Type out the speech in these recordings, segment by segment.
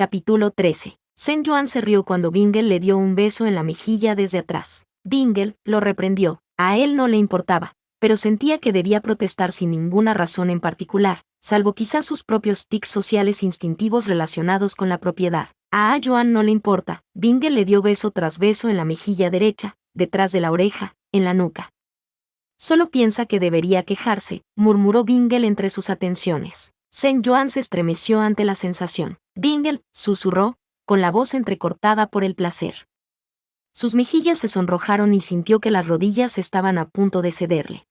Capítulo 13. Sen Yuan se rió cuando Bingle le dio un beso en la mejilla desde atrás. Bingle lo reprendió. A él no le importaba, pero sentía que debía protestar sin ninguna razón en particular, salvo quizás sus propios tics sociales instintivos relacionados con la propiedad. A Yuan no le importa. Bingle le dio beso tras beso en la mejilla derecha, detrás de la oreja, en la nuca. Solo piensa que debería quejarse, murmuró Bingle entre sus atenciones. Sen Yuan se estremeció ante la sensación. Bingle, susurró, con la voz entrecortada por el placer. Sus mejillas se sonrojaron y sintió que las rodillas estaban a punto de cederle.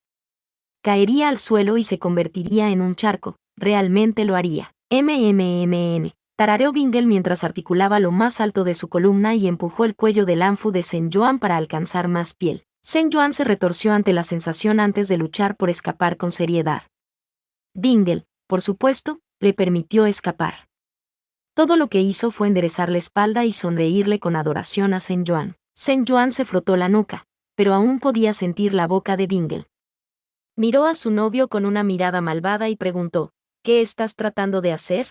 Caería al suelo y se convertiría en un charco, realmente lo haría. MMMN. Tarareó Bingle mientras articulaba lo más alto de su columna y empujó el cuello del anfu de Sen Yuan para alcanzar más piel. Sen Yuan se retorció ante la sensación antes de luchar por escapar con seriedad. Bingle, por supuesto, le permitió escapar. Todo lo que hizo fue enderezar la espalda y sonreírle con adoración a Sen Yuan. Sen Yuan se frotó la nuca, pero aún podía sentir la boca de Bingle. Miró a su novio con una mirada malvada y preguntó, ¿qué estás tratando de hacer?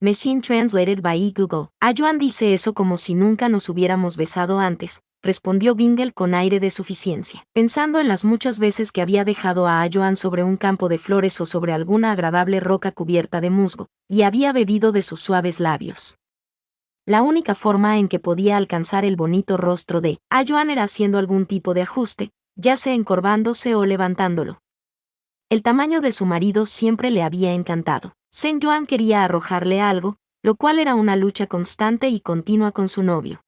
Machine Translated by Google. Yuan dice eso como si nunca nos hubiéramos besado antes, respondió Bingle con aire de suficiencia, pensando en las muchas veces que había dejado a Yuan sobre un campo de flores o sobre alguna agradable roca cubierta de musgo, y había bebido de sus suaves labios. La única forma en que podía alcanzar el bonito rostro de Yuan era haciendo algún tipo de ajuste, ya sea encorvándose o levantándolo. El tamaño de su marido siempre le había encantado. Sen Yuan quería arrojarle algo, lo cual era una lucha constante y continua con su novio.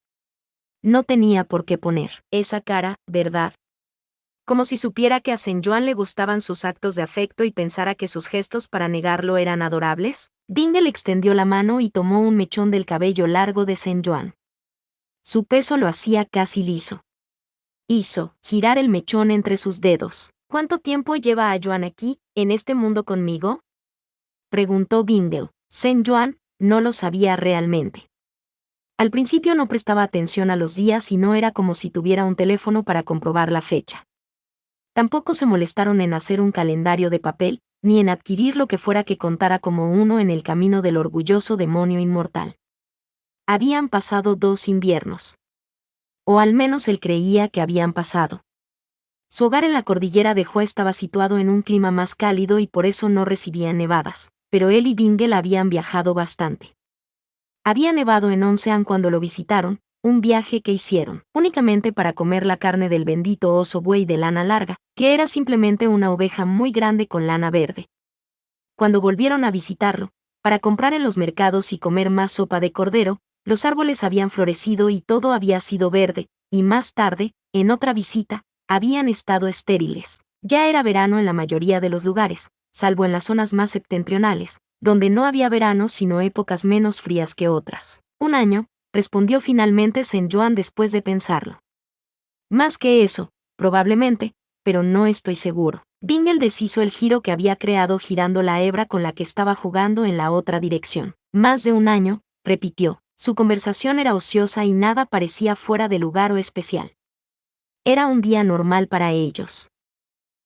No tenía por qué poner esa cara, ¿verdad? Como si supiera que a Sen Yuan le gustaban sus actos de afecto y pensara que sus gestos para negarlo eran adorables. Bingle extendió la mano y tomó un mechón del cabello largo de Sen Yuan. Su peso lo hacía casi liso. Hizo girar el mechón entre sus dedos. ¿Cuánto tiempo lleva Yuan aquí, en este mundo conmigo? Preguntó Bingle. Sen Yuan no lo sabía realmente. Al principio no prestaba atención a los días y no era como si tuviera un teléfono para comprobar la fecha. Tampoco se molestaron en hacer un calendario de papel, ni en adquirir lo que fuera que contara como uno en el camino del orgulloso demonio inmortal. Habían pasado 2 inviernos. O al menos él creía que habían pasado. Su hogar en la cordillera de Hua estaba situado en un clima más cálido y por eso no recibían nevadas, pero él y Bingle habían viajado bastante. Había nevado en Onsean cuando lo visitaron, un viaje que hicieron únicamente para comer la carne del bendito oso buey de lana larga, que era simplemente una oveja muy grande con lana verde. Cuando volvieron a visitarlo, para comprar en los mercados y comer más sopa de cordero, los árboles habían florecido y todo había sido verde, y más tarde, en otra visita, habían estado estériles. Ya era verano en la mayoría de los lugares, salvo en las zonas más septentrionales, donde no había verano sino épocas menos frías que otras. 1 año, respondió finalmente Sen Yuan después de pensarlo. Más que eso, probablemente, pero no estoy seguro. Bingle deshizo el giro que había creado girando la hebra con la que estaba jugando en la otra dirección. Más de 1 año, repitió. Su conversación era ociosa y nada parecía fuera de lugar o especial. Era un día normal para ellos.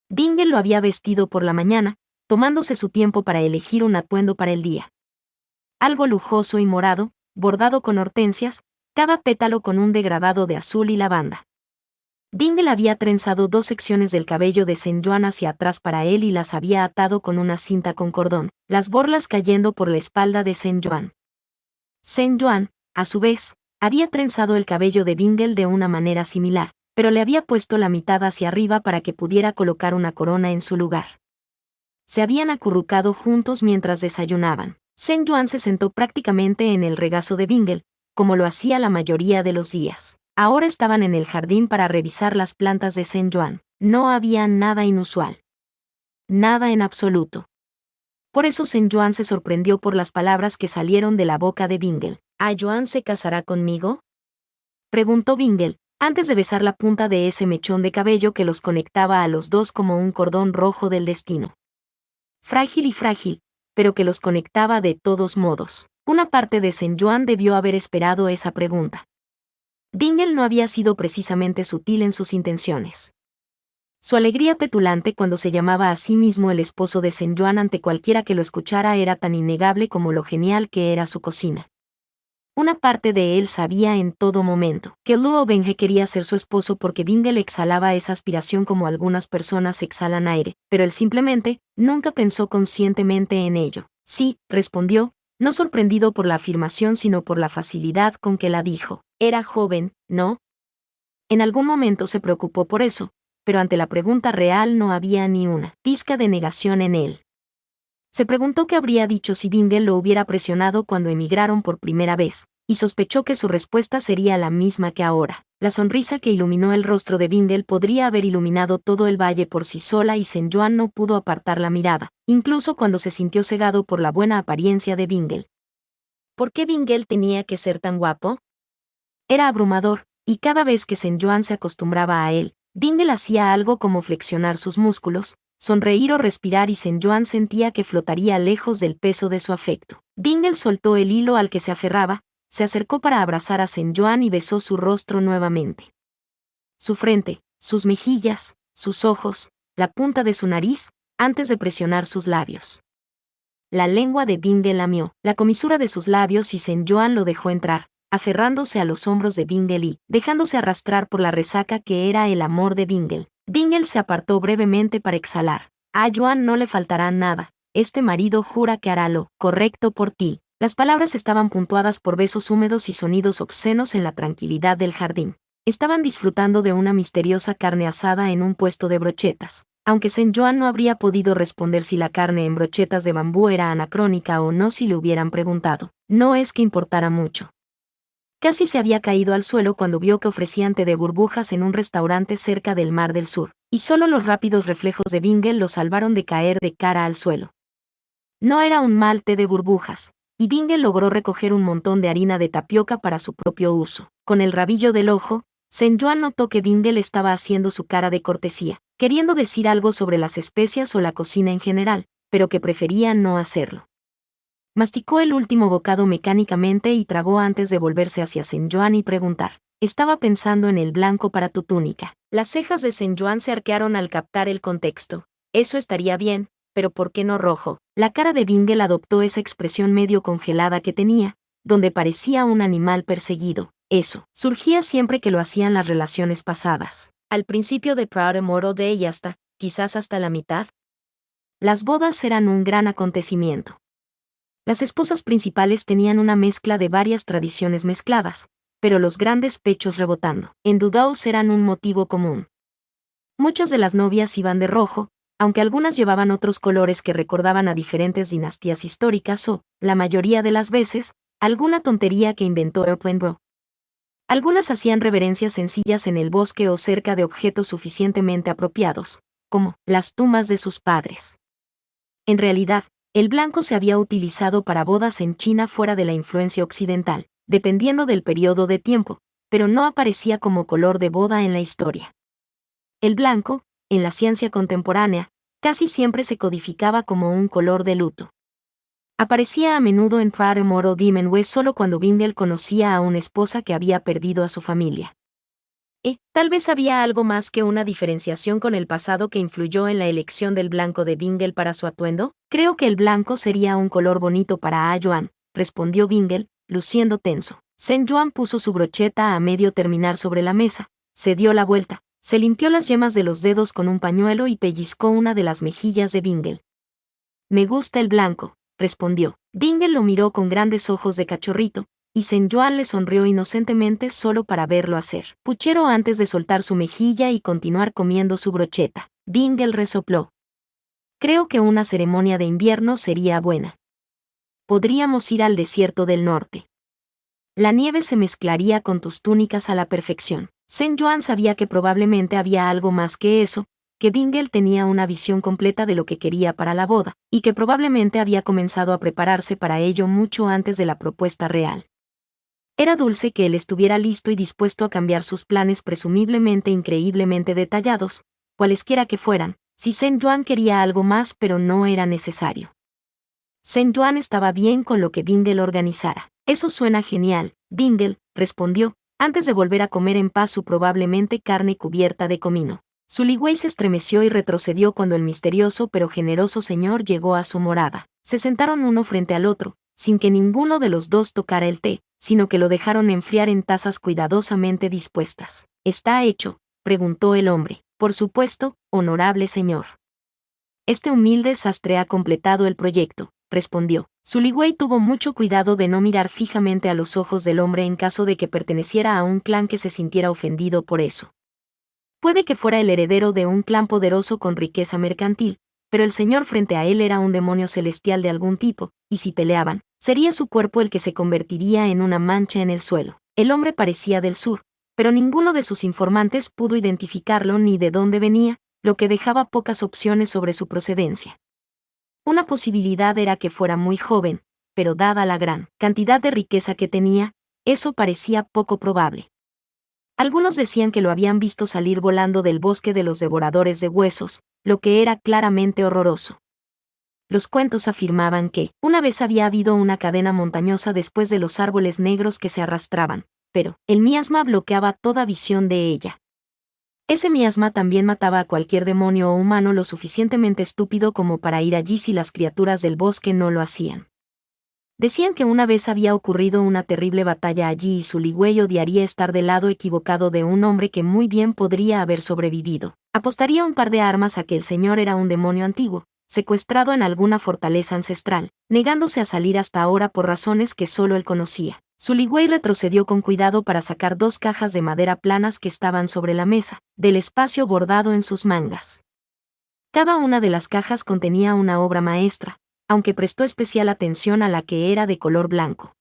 Bingle lo había vestido por la mañana, tomándose su tiempo para elegir un atuendo para el día. Algo lujoso y morado, bordado con hortensias, cada pétalo con un degradado de azul y lavanda. Bingle había trenzado 2 secciones del cabello de Sen Yuan hacia atrás para él y las había atado con una cinta con cordón, las borlas cayendo por la espalda de Sen Yuan. Sen Yuan, a su vez, había trenzado el cabello de Bingle de una manera similar, pero le había puesto la mitad hacia arriba para que pudiera colocar una corona en su lugar. Se habían acurrucado juntos mientras desayunaban. Sen Yuan se sentó prácticamente en el regazo de Bingle, como lo hacía la mayoría de los días. Ahora estaban en el jardín para revisar las plantas de Sen Yuan. No había nada inusual. Nada en absoluto. Por eso Sen Yuan se sorprendió por las palabras que salieron de la boca de Bingle. ¿Yuan se casará conmigo? Preguntó Bingle, antes de besar la punta de ese mechón de cabello que los conectaba a los dos como un cordón rojo del destino. Frágil y frágil, pero que los conectaba de todos modos. Una parte de Sen Yuan debió haber esperado esa pregunta. Bingle no había sido precisamente sutil en sus intenciones. Su alegría petulante cuando se llamaba a sí mismo el esposo de Sen Yuan ante cualquiera que lo escuchara era tan innegable como lo genial que era su cocina. Una parte de él sabía en todo momento que Luo Benghe quería ser su esposo porque Bingle exhalaba esa aspiración como algunas personas exhalan aire, pero él simplemente nunca pensó conscientemente en ello. Sí, respondió, no sorprendido por la afirmación sino por la facilidad con que la dijo. Era joven, ¿no? En algún momento se preocupó por eso, pero ante la pregunta real no había ni una pizca de negación en él. Se preguntó qué habría dicho si Bingle lo hubiera presionado cuando emigraron por primera vez, y sospechó que su respuesta sería la misma que ahora. La sonrisa que iluminó el rostro de Bingle podría haber iluminado todo el valle por sí sola y Sen Yuan no pudo apartar la mirada, incluso cuando se sintió cegado por la buena apariencia de Bingle. ¿Por qué Bingle tenía que ser tan guapo? Era abrumador, y cada vez que Sen Yuan se acostumbraba a él, Bingle hacía algo como flexionar sus músculos, sonreír o respirar y Sen Yuan sentía que flotaría lejos del peso de su afecto. Bingle soltó el hilo al que se aferraba, se acercó para abrazar a Sen Yuan y besó su rostro nuevamente. Su frente, sus mejillas, sus ojos, la punta de su nariz, antes de presionar sus labios. La lengua de Bingle lamió la comisura de sus labios y Sen Yuan lo dejó entrar, aferrándose a los hombros de Bingle y dejándose arrastrar por la resaca que era el amor de Bingle. Bingle se apartó brevemente para exhalar. A Yuan no le faltará nada. Este marido jura que hará lo correcto por ti. Las palabras estaban puntuadas por besos húmedos y sonidos obscenos en la tranquilidad del jardín. Estaban disfrutando de una misteriosa carne asada en un puesto de brochetas. Aunque Sen Yuan no habría podido responder si la carne en brochetas de bambú era anacrónica o no si le hubieran preguntado. No es que importara mucho. Casi se había caído al suelo cuando vio que ofrecían té de burbujas en un restaurante cerca del Mar del Sur, y solo los rápidos reflejos de Bingle lo salvaron de caer de cara al suelo. No era un mal té de burbujas, y Bingle logró recoger un montón de harina de tapioca para su propio uso. Con el rabillo del ojo, Sen Yuan notó que Bingle estaba haciendo su cara de cortesía, queriendo decir algo sobre las especias o la cocina en general, pero que prefería no hacerlo. Masticó el último bocado mecánicamente y tragó antes de volverse hacia Sen Yuan y preguntar. Estaba pensando en el blanco para tu túnica. Las cejas de Sen Yuan se arquearon al captar el contexto. Eso estaría bien, pero ¿por qué no rojo? La cara de Bingle adoptó esa expresión medio congelada que tenía, donde parecía un animal perseguido. Eso surgía siempre que lo hacían las relaciones pasadas. Al principio de Proud Immortal Day y quizás hasta la mitad. Las bodas eran un gran acontecimiento. Las esposas principales tenían una mezcla de varias tradiciones mezcladas, pero los grandes pechos rebotando en Dudaos eran un motivo común. Muchas de las novias iban de rojo, aunque algunas llevaban otros colores que recordaban a diferentes dinastías históricas o, la mayoría de las veces, alguna tontería que inventó Airplane Bro. Algunas hacían reverencias sencillas en el bosque o cerca de objetos suficientemente apropiados, como las tumbas de sus padres. En realidad, el blanco se había utilizado para bodas en China fuera de la influencia occidental, dependiendo del periodo de tiempo, pero no aparecía como color de boda en la historia. El blanco, en la ciencia contemporánea, casi siempre se codificaba como un color de luto. Aparecía a menudo en Proud Immortal Demon Way solo cuando Bingle conocía a una esposa que había perdido a su familia. Tal vez había algo más que una diferenciación con el pasado que influyó en la elección del blanco de Bingle para su atuendo. Creo que el blanco sería un color bonito para A Yuan, respondió Bingle, luciendo tenso. Sen Yuan puso su brocheta a medio terminar sobre la mesa, se dio la vuelta, se limpió las yemas de los dedos con un pañuelo y pellizcó una de las mejillas de Bingle. Me gusta el blanco, respondió. Bingle lo miró con grandes ojos de cachorrito, y Sen Yuan le sonrió inocentemente solo para verlo hacer puchero antes de soltar su mejilla y continuar comiendo su brocheta. Bingle resopló. Creo que una ceremonia de invierno sería buena. Podríamos ir al desierto del norte. La nieve se mezclaría con tus túnicas a la perfección. Sen Yuan sabía que probablemente había algo más que eso, que Bingle tenía una visión completa de lo que quería para la boda, y que probablemente había comenzado a prepararse para ello mucho antes de la propuesta real. Era dulce que él estuviera listo y dispuesto a cambiar sus planes presumiblemente increíblemente detallados, cualesquiera que fueran, si Sen Yuan quería algo más pero no era necesario. Sen Yuan estaba bien con lo que Bingle organizara. Eso suena genial, Bingle, respondió, antes de volver a comer en paz su probablemente carne cubierta de comino. Su ligüey se estremeció y retrocedió cuando el misterioso pero generoso señor llegó a su morada. Se sentaron uno frente al otro, sin que ninguno de los dos tocara el té, sino que lo dejaron enfriar en tazas cuidadosamente dispuestas. ¿Está hecho?, preguntó el hombre. Por supuesto, honorable señor. Este humilde sastre ha completado el proyecto, respondió. Suligüey tuvo mucho cuidado de no mirar fijamente a los ojos del hombre en caso de que perteneciera a un clan que se sintiera ofendido por eso. Puede que fuera el heredero de un clan poderoso con riqueza mercantil, pero el señor frente a él era un demonio celestial de algún tipo, y si peleaban, sería su cuerpo el que se convertiría en una mancha en el suelo. El hombre parecía del sur, pero ninguno de sus informantes pudo identificarlo ni de dónde venía, lo que dejaba pocas opciones sobre su procedencia. Una posibilidad era que fuera muy joven, pero dada la gran cantidad de riqueza que tenía, eso parecía poco probable. Algunos decían que lo habían visto salir volando del bosque de los devoradores de huesos, lo que era claramente horroroso. Los cuentos afirmaban que, una vez había habido una cadena montañosa después de los árboles negros que se arrastraban, pero el miasma bloqueaba toda visión de ella. Ese miasma también mataba a cualquier demonio o humano lo suficientemente estúpido como para ir allí si las criaturas del bosque no lo hacían. Decían que una vez había ocurrido una terrible batalla allí y Suligüey odiaría estar del lado equivocado de un hombre que muy bien podría haber sobrevivido. Apostaría un par de armas a que el señor era un demonio antiguo, secuestrado en alguna fortaleza ancestral, negándose a salir hasta ahora por razones que solo él conocía. Suligüey retrocedió con cuidado para sacar 2 cajas de madera planas que estaban sobre la mesa, del espacio bordado en sus mangas. Cada una de las cajas contenía una obra maestra, aunque prestó especial atención a la que era de color blanco.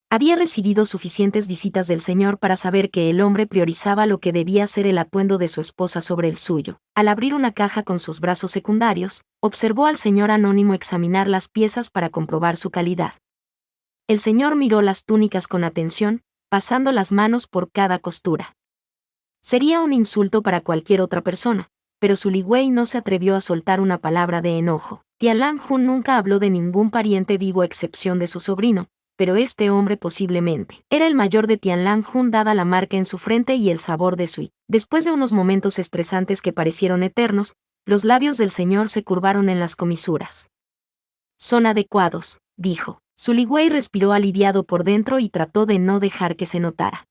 Había recibido suficientes visitas del señor para saber que el hombre priorizaba lo que debía ser el atuendo de su esposa sobre el suyo. Al abrir una caja con sus brazos secundarios, observó al señor anónimo examinar las piezas para comprobar su calidad. El señor miró las túnicas con atención, pasando las manos por cada costura. Sería un insulto para cualquier otra persona, pero Suligüey no se atrevió a soltar una palabra de enojo. Tianlang Jun nunca habló de ningún pariente vivo a excepción de su sobrino, pero este hombre posiblemente era el mayor de Tianlang Jun dada la marca en su frente y el sabor de su. Después de unos momentos estresantes que parecieron eternos, los labios del señor se curvaron en las comisuras. Son adecuados, dijo. Suligüey respiró aliviado por dentro y trató de no dejar que se notara.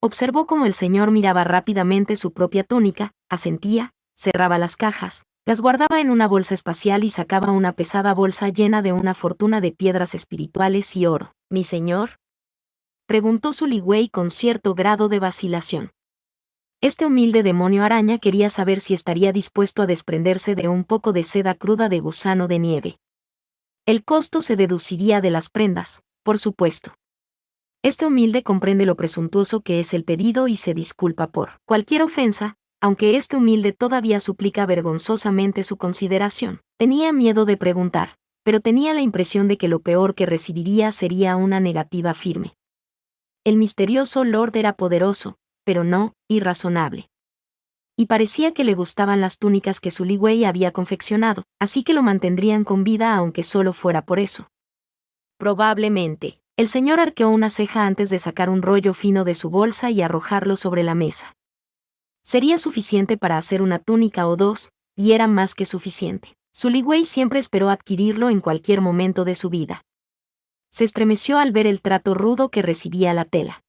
Observó cómo el señor miraba rápidamente su propia túnica, asentía, cerraba las cajas, las guardaba en una bolsa espacial y sacaba una pesada bolsa llena de una fortuna de piedras espirituales y oro. ¿Mi señor?, preguntó Suligüey con cierto grado de vacilación. Este humilde demonio araña quería saber si estaría dispuesto a desprenderse de un poco de seda cruda de gusano de nieve. El costo se deduciría de las prendas, por supuesto. Este humilde comprende lo presuntuoso que es el pedido y se disculpa por cualquier ofensa, aunque este humilde todavía suplica vergonzosamente su consideración. Tenía miedo de preguntar, pero tenía la impresión de que lo peor que recibiría sería una negativa firme. El misterioso Lord era poderoso, pero no irrazonable. Y parecía que le gustaban las túnicas que Suligüey había confeccionado, así que lo mantendrían con vida aunque solo fuera por eso. Probablemente. El señor arqueó una ceja antes de sacar un rollo fino de su bolsa y arrojarlo sobre la mesa. Sería suficiente para hacer una túnica o 2, y era más que suficiente. Suligüey siempre esperó adquirirlo en cualquier momento de su vida. Se estremeció al ver el trato rudo que recibía la tela.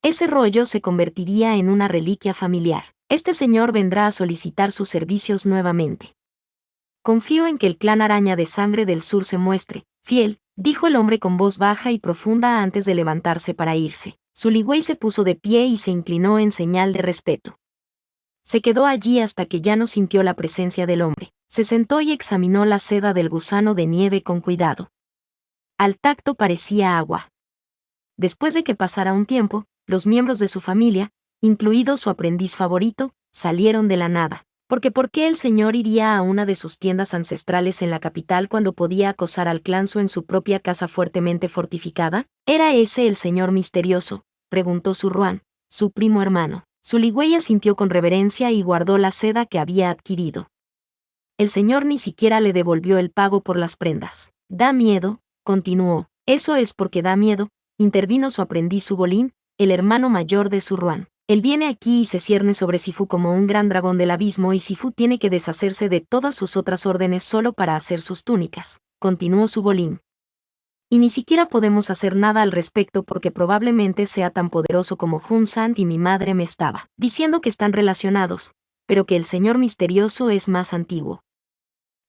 Ese rollo se convertiría en una reliquia familiar. Este señor vendrá a solicitar sus servicios nuevamente. Confío en que el clan araña de sangre del sur se muestre fiel, dijo el hombre con voz baja y profunda antes de levantarse para irse. Suligüey se puso de pie y se inclinó en señal de respeto. Se quedó allí hasta que ya no sintió la presencia del hombre. Se sentó y examinó la seda del gusano de nieve con cuidado. Al tacto parecía agua. Después de que pasara un tiempo, los miembros de su familia, incluido su aprendiz favorito, salieron de la nada. Porque ¿por qué el señor iría a una de sus tiendas ancestrales en la capital cuando podía acosar al clanzo en su propia casa fuertemente fortificada? ¿Era ese el señor misterioso?, preguntó Zurruan, su primo hermano. Suligüey asintió con reverencia y guardó la seda que había adquirido. El señor ni siquiera le devolvió el pago por las prendas. Da miedo, continuó. Eso es porque da miedo, intervino su aprendiz Subolín, el hermano mayor de Zurruan. Él viene aquí y se cierne sobre Sifu como un gran dragón del abismo y Sifu tiene que deshacerse de todas sus otras órdenes solo para hacer sus túnicas, continuó Subolín. y ni siquiera podemos hacer nada al respecto porque probablemente sea tan poderoso como Hun-san y mi madre me estaba diciendo que están relacionados, pero que el señor misterioso es más antiguo.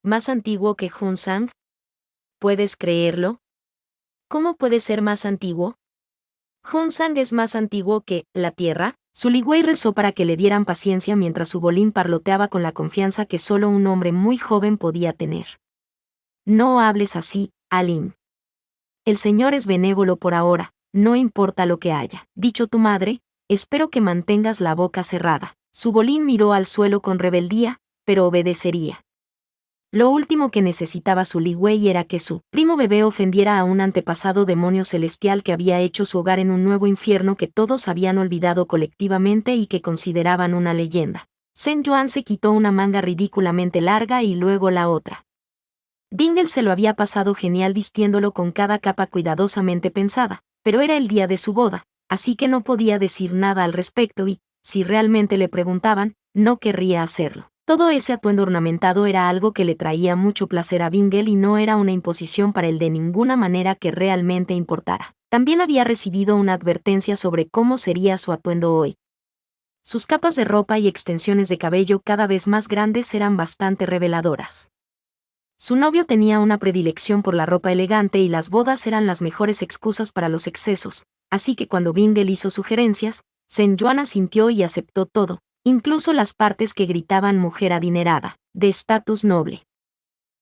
¿Más antiguo que Hun-san? ¿Puedes creerlo? ¿Cómo puede ser más antiguo? Hun-san es más antiguo que la Tierra. Suligüey rezó para que le dieran paciencia mientras su bolín parloteaba con la confianza que solo un hombre muy joven podía tener. No hables así, Alin. El Señor es benévolo por ahora, no importa lo que haya dicho tu madre, espero que mantengas la boca cerrada. Su bolín miró al suelo con rebeldía, pero obedecería. Lo último que necesitaba Suligüey era que su primo bebé ofendiera a un antepasado demonio celestial que había hecho su hogar en un nuevo infierno que todos habían olvidado colectivamente y que consideraban una leyenda. Sen Yuan se quitó una manga ridículamente larga y luego la otra. Bingle se lo había pasado genial vistiéndolo con cada capa cuidadosamente pensada, pero era el día de su boda, así que no podía decir nada al respecto y, si realmente le preguntaban, no querría hacerlo. Todo ese atuendo ornamentado era algo que le traía mucho placer a Bingle y no era una imposición para él de ninguna manera que realmente importara. También había recibido una advertencia sobre cómo sería su atuendo hoy. Sus capas de ropa y extensiones de cabello cada vez más grandes eran bastante reveladoras. Su novio tenía una predilección por la ropa elegante y las bodas eran las mejores excusas para los excesos, así que cuando Bingle hizo sugerencias, Sen Yuan asintió y aceptó todo, incluso las partes que gritaban mujer adinerada, de estatus noble.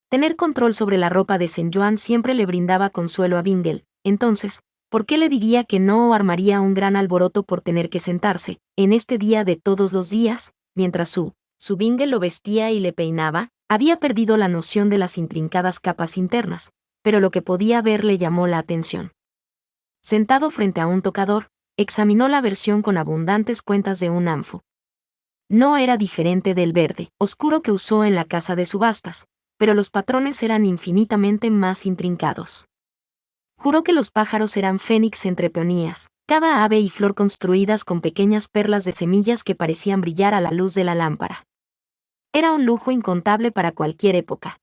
Tener control sobre la ropa de Sen Yuan siempre le brindaba consuelo a Bingle, entonces, ¿por qué le diría que no o armaría un gran alboroto por tener que sentarse, en este día de todos los días, mientras su Bingle lo vestía y le peinaba? Había perdido la noción de las intrincadas capas internas, pero lo que podía ver le llamó la atención. Sentado frente a un tocador, examinó la versión con abundantes cuentas de un anfu. No era diferente del verde oscuro que usó en la casa de subastas, pero los patrones eran infinitamente más intrincados. Juró que los pájaros eran fénix entre peonías, cada ave y flor construidas con pequeñas perlas de semillas que parecían brillar a la luz de la lámpara. Era un lujo incontable para cualquier época.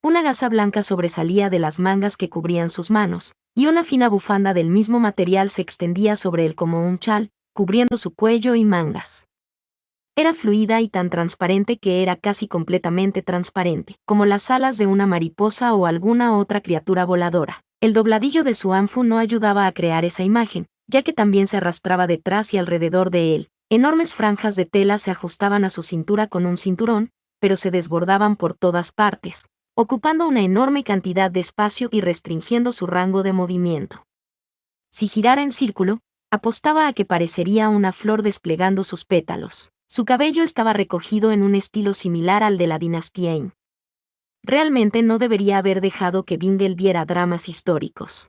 Una gasa blanca sobresalía de las mangas que cubrían sus manos, y una fina bufanda del mismo material se extendía sobre él como un chal, cubriendo su cuello y mangas. Era fluida y tan transparente que era casi completamente transparente, como las alas de una mariposa o alguna otra criatura voladora. El dobladillo de su anfu no ayudaba a crear esa imagen, ya que también se arrastraba detrás y alrededor de él. Enormes franjas de tela se ajustaban a su cintura con un cinturón, pero se desbordaban por todas partes, ocupando una enorme cantidad de espacio y restringiendo su rango de movimiento. Si girara en círculo, apostaba a que parecería una flor desplegando sus pétalos. Su cabello estaba recogido en un estilo similar al de la dinastía Yin. Realmente no debería haber dejado que Bingle viera dramas históricos.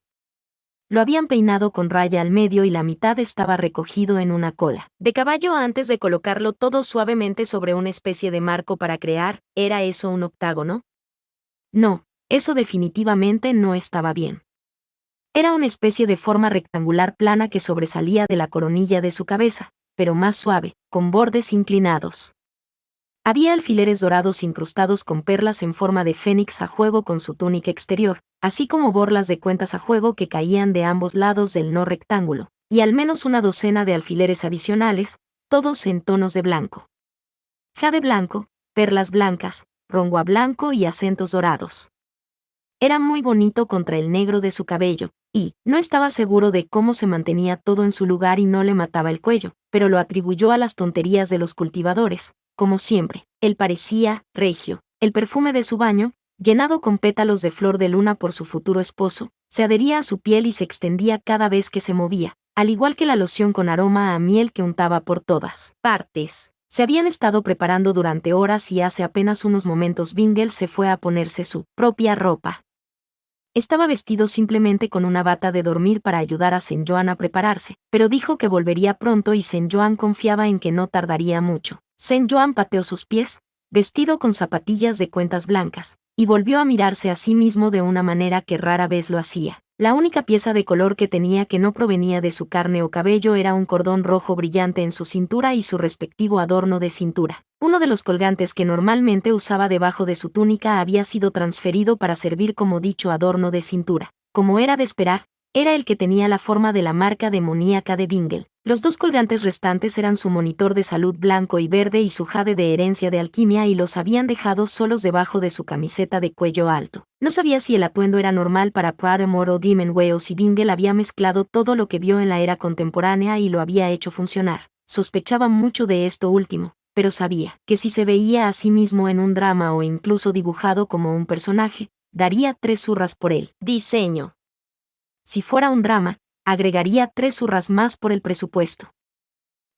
Lo habían peinado con raya al medio y la mitad estaba recogido en una cola de caballo antes de colocarlo todo suavemente sobre una especie de marco para crear. ¿Era eso un octágono? No, eso definitivamente no estaba bien. Era una especie de forma rectangular plana que sobresalía de la coronilla de su cabeza, pero más suave, con bordes inclinados. Había alfileres dorados incrustados con perlas en forma de fénix a juego con su túnica exterior, así como borlas de cuentas a juego que caían de ambos lados del no rectángulo, y al menos una docena de alfileres adicionales, todos en tonos de blanco. Jade blanco, perlas blancas, rongua blanco y acentos dorados. Era muy bonito contra el negro de su cabello, y no estaba seguro de cómo se mantenía todo en su lugar y no le mataba el cuello, pero lo atribuyó a las tonterías de los cultivadores. Como siempre, él parecía regio. El perfume de su baño, llenado con pétalos de flor de luna por su futuro esposo, se adhería a su piel y se extendía cada vez que se movía, al igual que la loción con aroma a miel que untaba por todas partes. Se habían estado preparando durante horas y hace apenas unos momentos Bingle se fue a ponerse su propia ropa. Estaba vestido simplemente con una bata de dormir para ayudar a Sen Yuan a prepararse, pero dijo que volvería pronto y Sen Yuan confiaba en que no tardaría mucho. Sen Yuan pateó sus pies, vestido con zapatillas de cuentas blancas, y volvió a mirarse a sí mismo de una manera que rara vez lo hacía. La única pieza de color que tenía que no provenía de su carne o cabello era un cordón rojo brillante en su cintura y su respectivo adorno de cintura. Uno de los colgantes que normalmente usaba debajo de su túnica había sido transferido para servir como dicho adorno de cintura. como era de esperar, era el que tenía la forma de la marca demoníaca de Bingle. Los dos colgantes restantes eran su monitor de salud blanco y verde y su jade de herencia de alquimia y los habían dejado solos debajo de su camiseta de cuello alto. No sabía si el atuendo era normal para Paramore o Demonway o si Bingle había mezclado todo lo que vio en la era contemporánea y lo había hecho funcionar. Sospechaba mucho de esto último, pero sabía que si se veía a sí mismo en un drama o incluso dibujado como un personaje, daría 3 zurras por el diseño. Si fuera un drama, agregaría 3 zurras más por el presupuesto.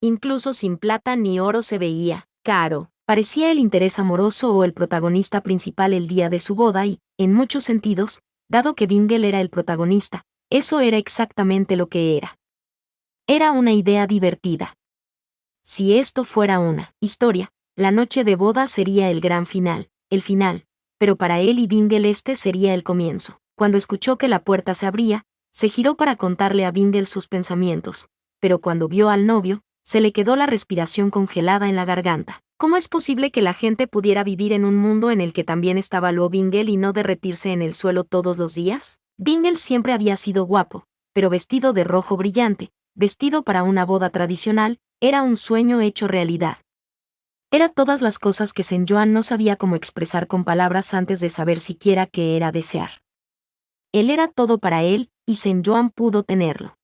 Incluso sin plata ni oro se veía caro. Parecía el interés amoroso o el protagonista principal el día de su boda y, en muchos sentidos, dado que Bingle era el protagonista, eso era exactamente lo que era. Era una idea divertida. Si esto fuera una historia, la noche de boda sería el gran final, pero para él y Bingle este sería el comienzo. Cuando escuchó que la puerta se abría, se giró para contarle a Bingle sus pensamientos, pero cuando vio al novio, se le quedó la respiración congelada en la garganta. ¿Cómo es posible que la gente pudiera vivir en un mundo en el que también estaba Luo Bingle y no derretirse en el suelo todos los días? Bingle siempre había sido guapo, pero vestido de rojo brillante, vestido para una boda tradicional, era un sueño hecho realidad. Era todas las cosas que Sen Yuan no sabía cómo expresar con palabras antes de saber siquiera qué era desear. Él era todo para él, y Sen Yuan pudo tenerlo.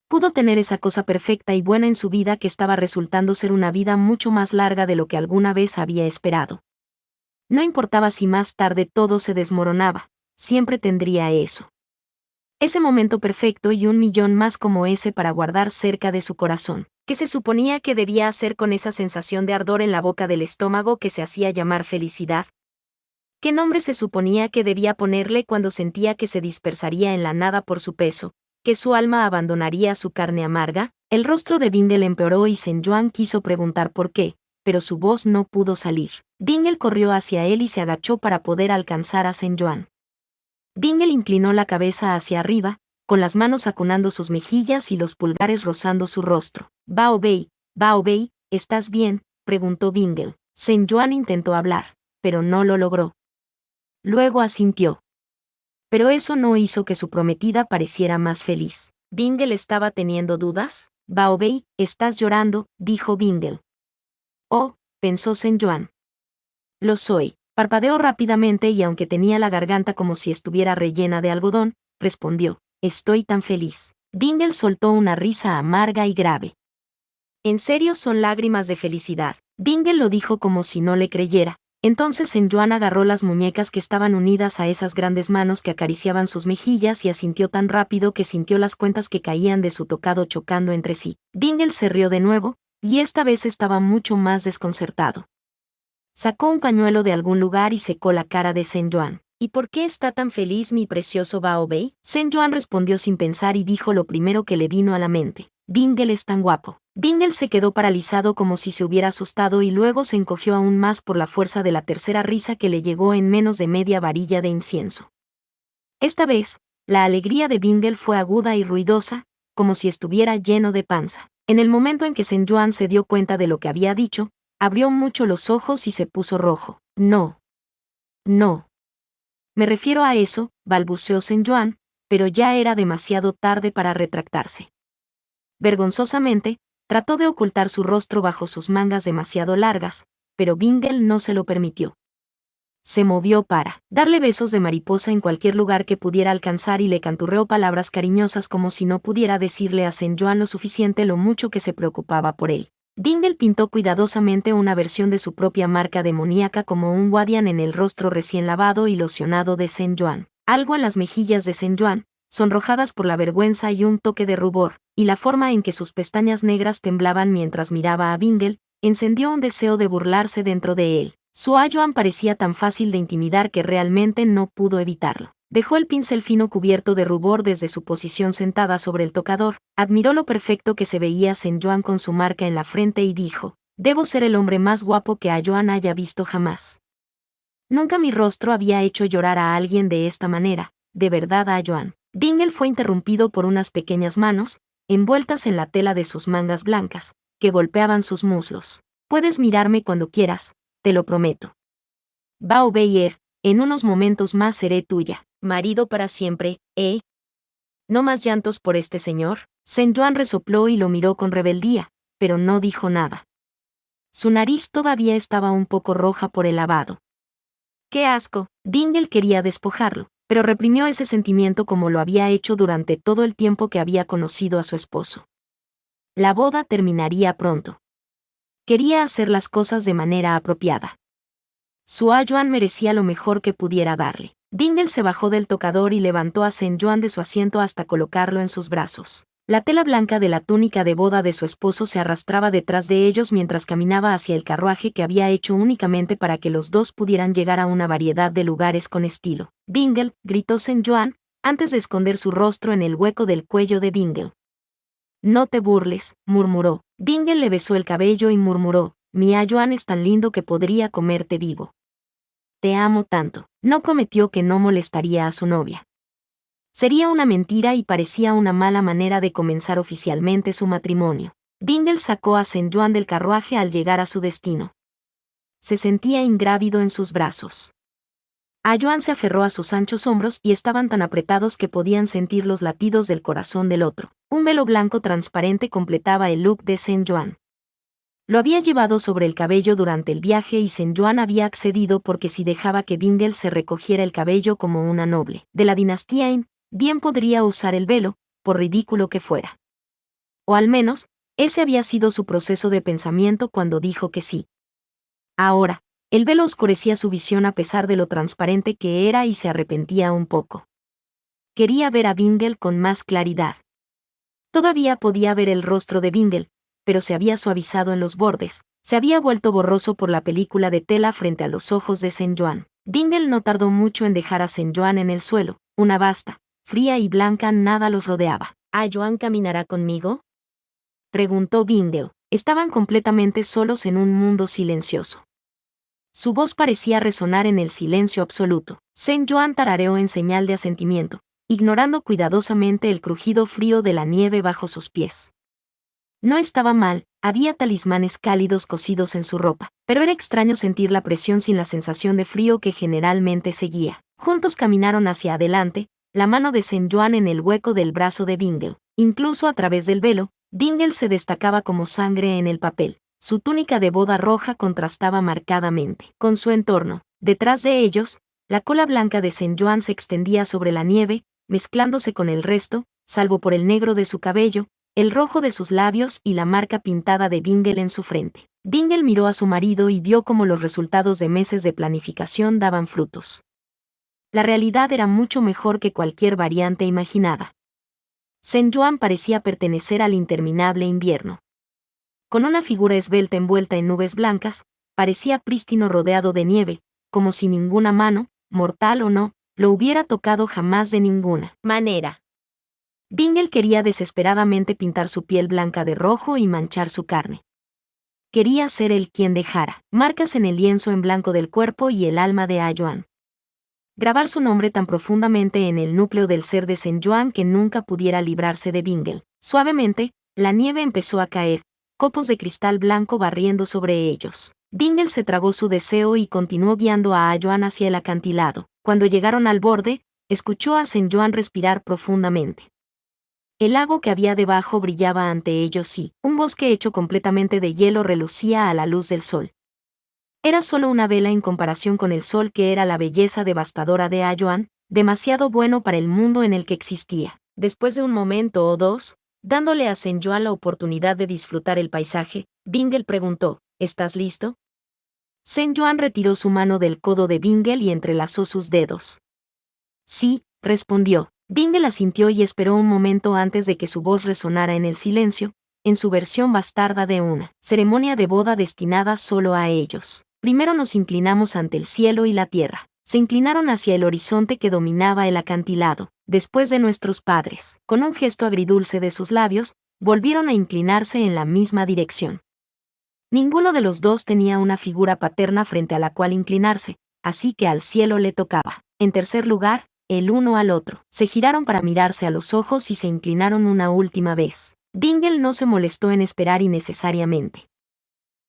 Pudo tener esa cosa perfecta y buena en su vida que estaba resultando ser una vida mucho más larga de lo que alguna vez había esperado. No importaba si más tarde todo se desmoronaba, siempre tendría eso. Ese momento perfecto y 1.000.000 más como ese para guardar cerca de su corazón. ¿Qué se suponía que debía hacer con esa sensación de ardor en la boca del estómago que se hacía llamar felicidad? ¿Qué nombre se suponía que debía ponerle cuando sentía que se dispersaría en la nada por su peso, que su alma abandonaría su carne amarga? El rostro de Bingle empeoró y Sen Yuan quiso preguntar por qué, pero su voz no pudo salir. Bingle corrió hacia él y se agachó para poder alcanzar a Sen Yuan. Bingle inclinó la cabeza hacia arriba, con las manos acunando sus mejillas y los pulgares rozando su rostro. Bao Bei, ¿estás bien?, preguntó Bingle. Sen Yuan intentó hablar, pero no lo logró. Luego asintió. Pero eso no hizo que su prometida pareciera más feliz. ¿Bingle estaba teniendo dudas? Bao Bei, estás llorando, dijo Bingle. Oh, pensó Sen Yuan. Lo soy. Parpadeó rápidamente y aunque tenía la garganta como si estuviera rellena de algodón, respondió, estoy tan feliz. Bingle soltó una risa amarga y grave. ¿En serio son lágrimas de felicidad? Bingle lo dijo como si no le creyera. Entonces Sen Yuan agarró las muñecas que estaban unidas a esas grandes manos que acariciaban sus mejillas y asintió tan rápido que sintió las cuentas que caían de su tocado chocando entre sí. Bingle se rió de nuevo, y esta vez estaba mucho más desconcertado. Sacó un pañuelo de algún lugar y secó la cara de Sen Yuan. ¿Y por qué está tan feliz mi precioso Bao Bei? Sen Yuan respondió sin pensar y dijo lo primero que le vino a la mente. Bingle es tan guapo. Bingle se quedó paralizado como si se hubiera asustado y luego se encogió aún más por la fuerza de la tercera risa que le llegó en menos de media varilla de incienso. Esta vez, la alegría de Bingle fue aguda y ruidosa, como si estuviera lleno de panza. En el momento en que Sen Yuan se dio cuenta de lo que había dicho, abrió mucho los ojos y se puso rojo. No. Me refiero a eso, balbuceó Sen Yuan, pero ya era demasiado tarde para retractarse. Vergonzosamente, trató de ocultar su rostro bajo sus mangas demasiado largas, pero Bingle no se lo permitió. Se movió para darle besos de mariposa en cualquier lugar que pudiera alcanzar y le canturreó palabras cariñosas como si no pudiera decirle a Sen Yuan lo suficiente lo mucho que se preocupaba por él. Bingle pintó cuidadosamente una versión de su propia marca demoníaca como un guardián en el rostro recién lavado y locionado de Sen Yuan. Algo en las mejillas de Sen Yuan, sonrojadas por la vergüenza y un toque de rubor, y la forma en que sus pestañas negras temblaban mientras miraba a Bingle, encendió un deseo de burlarse dentro de él. Su Yuan parecía tan fácil de intimidar que realmente no pudo evitarlo. Dejó el pincel fino cubierto de rubor desde su posición sentada sobre el tocador, admiró lo perfecto que se veía Sen Yuan con su marca en la frente y dijo, debo ser el hombre más guapo que Yuan haya visto jamás. Nunca mi rostro había hecho llorar a alguien de esta manera, de verdad Yuan. Bingle fue interrumpido por unas pequeñas manos, envueltas en la tela de sus mangas blancas, que golpeaban sus muslos. Puedes mirarme cuando quieras, te lo prometo. Bao Bei, en unos momentos más seré tuya. marido para siempre, ¿eh? ¿No más llantos por este señor? Sen Yuan resopló y lo miró con rebeldía, pero no dijo nada. Su nariz todavía estaba un poco roja por el lavado. ¡Qué asco! Bingle quería despojarlo, pero reprimió ese sentimiento como lo había hecho durante todo el tiempo que había conocido a su esposo. La boda terminaría pronto. Quería hacer las cosas de manera apropiada. Su Yuan merecía lo mejor que pudiera darle. Bingle se bajó del tocador y levantó a Sen Yuan de su asiento hasta colocarlo en sus brazos. La tela blanca de la túnica de boda de su esposo se arrastraba detrás de ellos mientras caminaba hacia el carruaje que había hecho únicamente para que los dos pudieran llegar a una variedad de lugares con estilo. «Bingle», gritó Sen Yuan, antes de esconder su rostro en el hueco del cuello de Bingle. «No te burles», murmuró. Bingle le besó el cabello y murmuró, «Mi Yuan es tan lindo que podría comerte vivo. Te amo tanto». No prometió que no molestaría a su novia. Sería una mentira y parecía una mala manera de comenzar oficialmente su matrimonio. Bingle sacó a Sen Yuan del carruaje al llegar a su destino. Se sentía ingrávido en sus brazos. Yuan se aferró a sus anchos hombros y estaban tan apretados que podían sentir los latidos del corazón del otro. Un velo blanco transparente completaba el look de Sen Yuan. Lo había llevado sobre el cabello durante el viaje y Sen Yuan había accedido porque si dejaba que Bingle se recogiera el cabello como una noble de la dinastía In, bien podría usar el velo, por ridículo que fuera. O al menos, ese había sido su proceso de pensamiento cuando dijo que sí. Ahora, el velo oscurecía su visión a pesar de lo transparente que era y se arrepentía un poco. Quería ver a Bingle con más claridad. Todavía podía ver el rostro de Bingle, pero se había suavizado en los bordes, se había vuelto borroso por la película de tela frente a los ojos de Sen Yuan. Bingle no tardó mucho en dejar a Sen Yuan en el suelo, una vasta, fría y blanca nada los rodeaba. ¿Yuan caminará conmigo?, preguntó Bingle. Estaban completamente solos en un mundo silencioso. Su voz parecía resonar en el silencio absoluto. Sen Yuan tarareó en señal de asentimiento, ignorando cuidadosamente el crujido frío de la nieve bajo sus pies. No estaba mal, había talismanes cálidos cosidos en su ropa, pero era extraño sentir la presión sin la sensación de frío que generalmente seguía. Juntos caminaron hacia adelante, la mano de Sen Yuan en el hueco del brazo de Bingle. Incluso a través del velo, Bingle se destacaba como sangre en el papel. Su túnica de boda roja contrastaba marcadamente con su entorno. Detrás de ellos, la cola blanca de Sen Yuan se extendía sobre la nieve, mezclándose con el resto, salvo por el negro de su cabello, el rojo de sus labios y la marca pintada de Bingle en su frente. Bingle miró a su marido y vio cómo los resultados de meses de planificación daban frutos. La realidad era mucho mejor que cualquier variante imaginada. Sen Yuan parecía pertenecer al interminable invierno. Con una figura esbelta envuelta en nubes blancas, parecía prístino rodeado de nieve, como si ninguna mano, mortal o no, lo hubiera tocado jamás de ninguna manera. Bingle quería desesperadamente pintar su piel blanca de rojo y manchar su carne. Quería ser él quien dejara marcas en el lienzo en blanco del cuerpo y el alma de Yuan. Grabar su nombre tan profundamente en el núcleo del ser de Sen Yuan que nunca pudiera librarse de Bingle. Suavemente, la nieve empezó a caer, copos de cristal blanco barriendo sobre ellos. Bingle se tragó su deseo y continuó guiando a Yuan hacia el acantilado. Cuando llegaron al borde, escuchó a Sen Yuan respirar profundamente. El lago que había debajo brillaba ante ellos y un bosque hecho completamente de hielo relucía a la luz del sol. Era solo una vela en comparación con el sol que era la belleza devastadora de Yuan, demasiado bueno para el mundo en el que existía. Después de un momento o dos, dándole a Sen Yuan la oportunidad de disfrutar el paisaje, Bingle preguntó, ¿estás listo? Sen Yuan retiró su mano del codo de Bingle y entrelazó sus dedos. Sí, respondió. Bingle asintió y esperó un momento antes de que su voz resonara en el silencio, en su versión bastarda de una ceremonia de boda destinada solo a ellos. Primero nos inclinamos ante el cielo y la tierra. Se inclinaron hacia el horizonte que dominaba el acantilado. Después de nuestros padres, con un gesto agridulce de sus labios, volvieron a inclinarse en la misma dirección. Ninguno de los dos tenía una figura paterna frente a la cual inclinarse, así que al cielo le tocaba. En tercer lugar, el uno al otro. Se giraron para mirarse a los ojos y se inclinaron una última vez. Bingle no se molestó en esperar innecesariamente.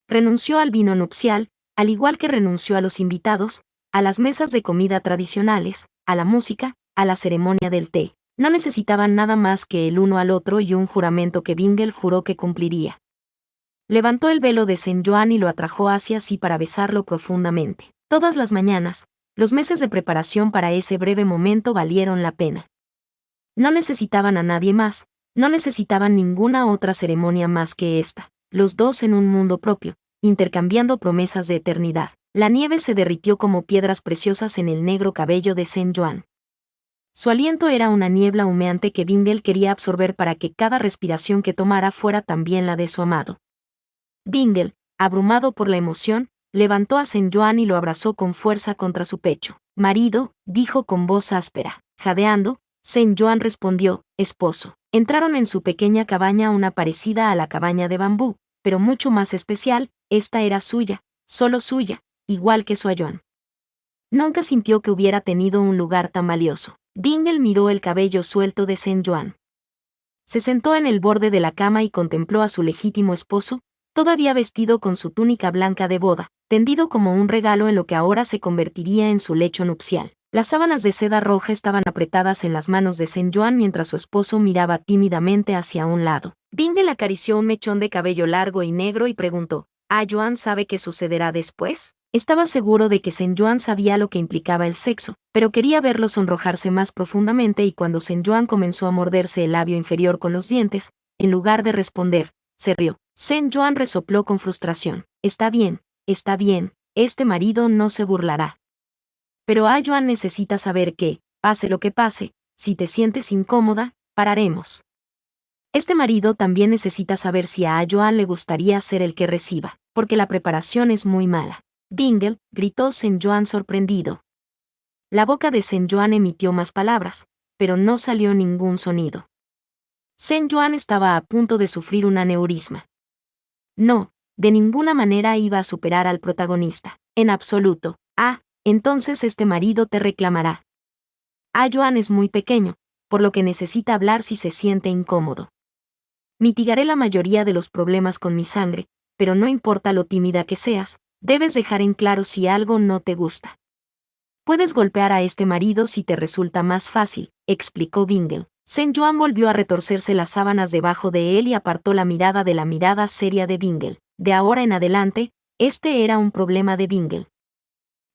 Renunció al vino nupcial, al igual que renunció a los invitados, a las mesas de comida tradicionales, a la música, a la ceremonia del té. No necesitaban nada más que el uno al otro y un juramento que Bingle juró que cumpliría. Levantó el velo de Saint John y lo atrajo hacia sí para besarlo profundamente. Todas las mañanas, los meses de preparación para ese breve momento valieron la pena. No necesitaban a nadie más, no necesitaban ninguna otra ceremonia más que esta, los dos en un mundo propio, intercambiando promesas de eternidad. La nieve se derritió como piedras preciosas en el negro cabello de Saint John. Su aliento era una niebla humeante que Bingle quería absorber para que cada respiración que tomara fuera también la de su amado. Bingle, abrumado por la emoción, levantó a Saint John y lo abrazó con fuerza contra su pecho. «Marido», dijo con voz áspera. Jadeando, Saint John respondió, «Esposo». Entraron en su pequeña cabaña, una parecida a la cabaña de bambú, pero mucho más especial. Esta era suya, solo suya, igual que su John. Nunca sintió que hubiera tenido un lugar tan valioso. Bingle miró el cabello suelto de Saint John. Se sentó en el borde de la cama y contempló a su legítimo esposo, todavía vestido con su túnica blanca de boda, tendido como un regalo en lo que ahora se convertiría en su lecho nupcial. Las sábanas de seda roja estaban apretadas en las manos de Saint John mientras su esposo miraba tímidamente hacia un lado. Bingle acarició un mechón de cabello largo y negro y preguntó, «¿John sabe qué sucederá después?» Estaba seguro de que Saint John sabía lo que implicaba el sexo, pero quería verlo sonrojarse más profundamente, y cuando Saint John comenzó a morderse el labio inferior con los dientes, en lugar de responder, se rió. Saint John resopló con frustración. Está bien, este marido no se burlará. Pero John necesita saber que, pase lo que pase, si te sientes incómoda, pararemos. Este marido también necesita saber si a John le gustaría ser el que reciba, porque la preparación es muy mala. «Bingle», gritó Saint John sorprendido. La boca de Saint John emitió más palabras, pero no salió ningún sonido. Saint John estaba a punto de sufrir un aneurisma. No, de ninguna manera iba a superar al protagonista. En absoluto. Entonces este marido te reclamará. John es muy pequeño, por lo que necesita hablar si se siente incómodo. Mitigaré la mayoría de los problemas con mi sangre, pero no importa lo tímida que seas, debes dejar en claro si algo no te gusta. Puedes golpear a este marido si te resulta más fácil, explicó Bingle. Saint John volvió a retorcerse las sábanas debajo de él y apartó la mirada de la mirada seria de Bingle. De ahora en adelante, este era un problema de Bingle.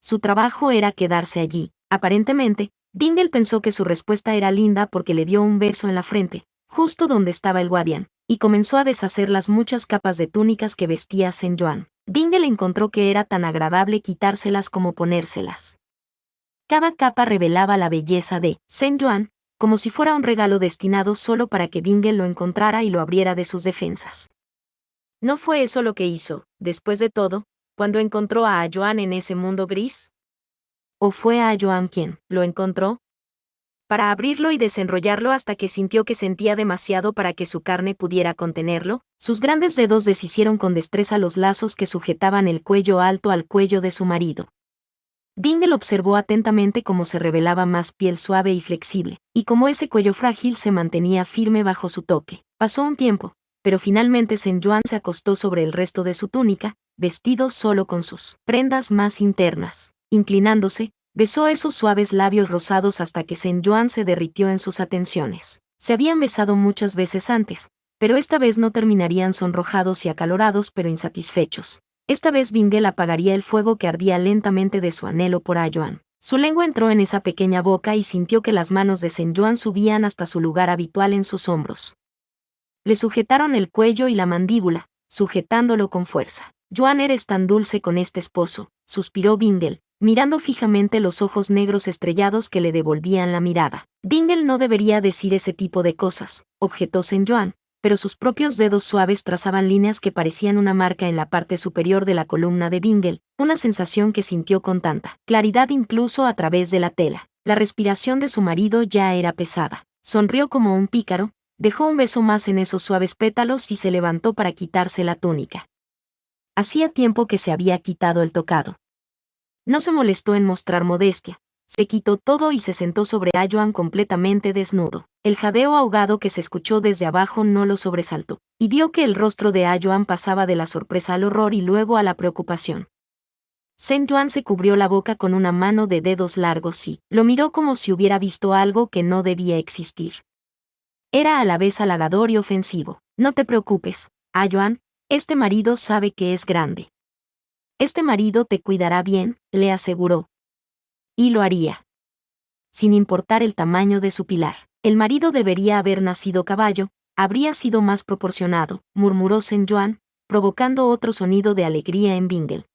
Su trabajo era quedarse allí. Aparentemente, Bingle pensó que su respuesta era linda porque le dio un beso en la frente, justo donde estaba el guardián, y comenzó a deshacer las muchas capas de túnicas que vestía Saint John. Bingle encontró que era tan agradable quitárselas como ponérselas. Cada capa revelaba la belleza de Saint John, como si fuera un regalo destinado solo para que Bingle lo encontrara y lo abriera de sus defensas. ¿No fue eso lo que hizo, después de todo, cuando encontró a John en ese mundo gris? ¿O fue John quien lo encontró? Para abrirlo y desenrollarlo hasta que sintió que sentía demasiado para que su carne pudiera contenerlo, sus grandes dedos deshicieron con destreza los lazos que sujetaban el cuello alto al cuello de su marido. Bingle observó atentamente cómo se revelaba más piel suave y flexible, y cómo ese cuello frágil se mantenía firme bajo su toque. Pasó un tiempo, pero finalmente Saint John se acostó sobre el resto de su túnica, vestido solo con sus prendas más internas. Inclinándose, besó esos suaves labios rosados hasta que Saint John se derritió en sus atenciones. Se habían besado muchas veces antes, pero esta vez no terminarían sonrojados y acalorados pero insatisfechos. Esta vez Bingle apagaría el fuego que ardía lentamente de su anhelo por John. Su lengua entró en esa pequeña boca y sintió que las manos de Saint John subían hasta su lugar habitual en sus hombros. Le sujetaron el cuello y la mandíbula, sujetándolo con fuerza. «John, eres tan dulce con este esposo», suspiró Bingle, mirando fijamente los ojos negros estrellados que le devolvían la mirada. Bingle no debería decir ese tipo de cosas, objetó Saint John, pero sus propios dedos suaves trazaban líneas que parecían una marca en la parte superior de la columna de Bingle, una sensación que sintió con tanta claridad incluso a través de la tela. La respiración de su marido ya era pesada. Sonrió como un pícaro, dejó un beso más en esos suaves pétalos y se levantó para quitarse la túnica. Hacía tiempo que se había quitado el tocado. No se molestó en mostrar modestia. Se quitó todo y se sentó sobre John completamente desnudo. El jadeo ahogado que se escuchó desde abajo no lo sobresaltó, y vio que el rostro de John pasaba de la sorpresa al horror y luego a la preocupación. Sen Yuan se cubrió la boca con una mano de dedos largos y lo miró como si hubiera visto algo que no debía existir. Era a la vez halagador y ofensivo. No te preocupes, Yuan, este marido sabe que es grande. Este marido te cuidará bien, le aseguró. Y lo haría. Sin importar el tamaño de su pilar. El marido debería haber nacido caballo, habría sido más proporcionado, murmuró Sen Yuan, provocando otro sonido de alegría en Bingle.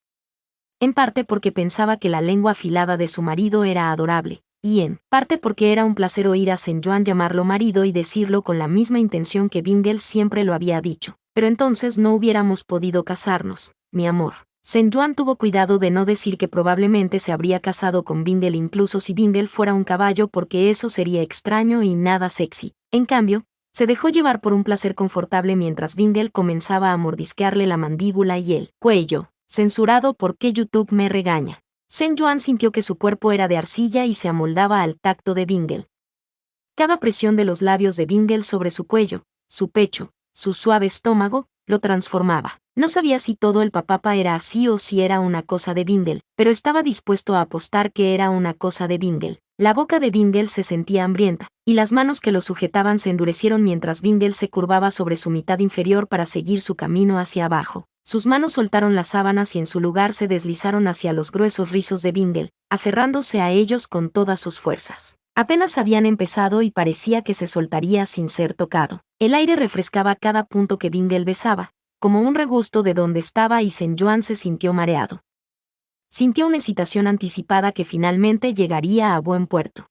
En parte porque pensaba que la lengua afilada de su marido era adorable, y en parte porque era un placer oír a Sen Yuan llamarlo marido y decirlo con la misma intención que Bingle siempre lo había dicho. Pero entonces no hubiéramos podido casarnos, mi amor. Sen Yuan tuvo cuidado de no decir que probablemente se habría casado con Bingle incluso si Bingle fuera un caballo porque eso sería extraño y nada sexy. En cambio, se dejó llevar por un placer confortable mientras Bingle comenzaba a mordisquearle la mandíbula y el cuello. Censurado porque YouTube me regaña. Sen Yuan sintió que su cuerpo era de arcilla y se amoldaba al tacto de Bingle. Cada presión de los labios de Bingle sobre su cuello, su pecho, su suave estómago, lo transformaba. No sabía si todo el papapa era así o si era una cosa de Bingle, pero estaba dispuesto a apostar que era una cosa de Bingle. La boca de Bingle se sentía hambrienta, y las manos que lo sujetaban se endurecieron mientras Bingle se curvaba sobre su mitad inferior para seguir su camino hacia abajo. Sus manos soltaron las sábanas y en su lugar se deslizaron hacia los gruesos rizos de Bingle, aferrándose a ellos con todas sus fuerzas. Apenas habían empezado y parecía que se soltaría sin ser tocado. El aire refrescaba cada punto que Bingle besaba, como un regusto de donde estaba y Sen Yuan se sintió mareado. Sintió una excitación anticipada que finalmente llegaría a buen puerto.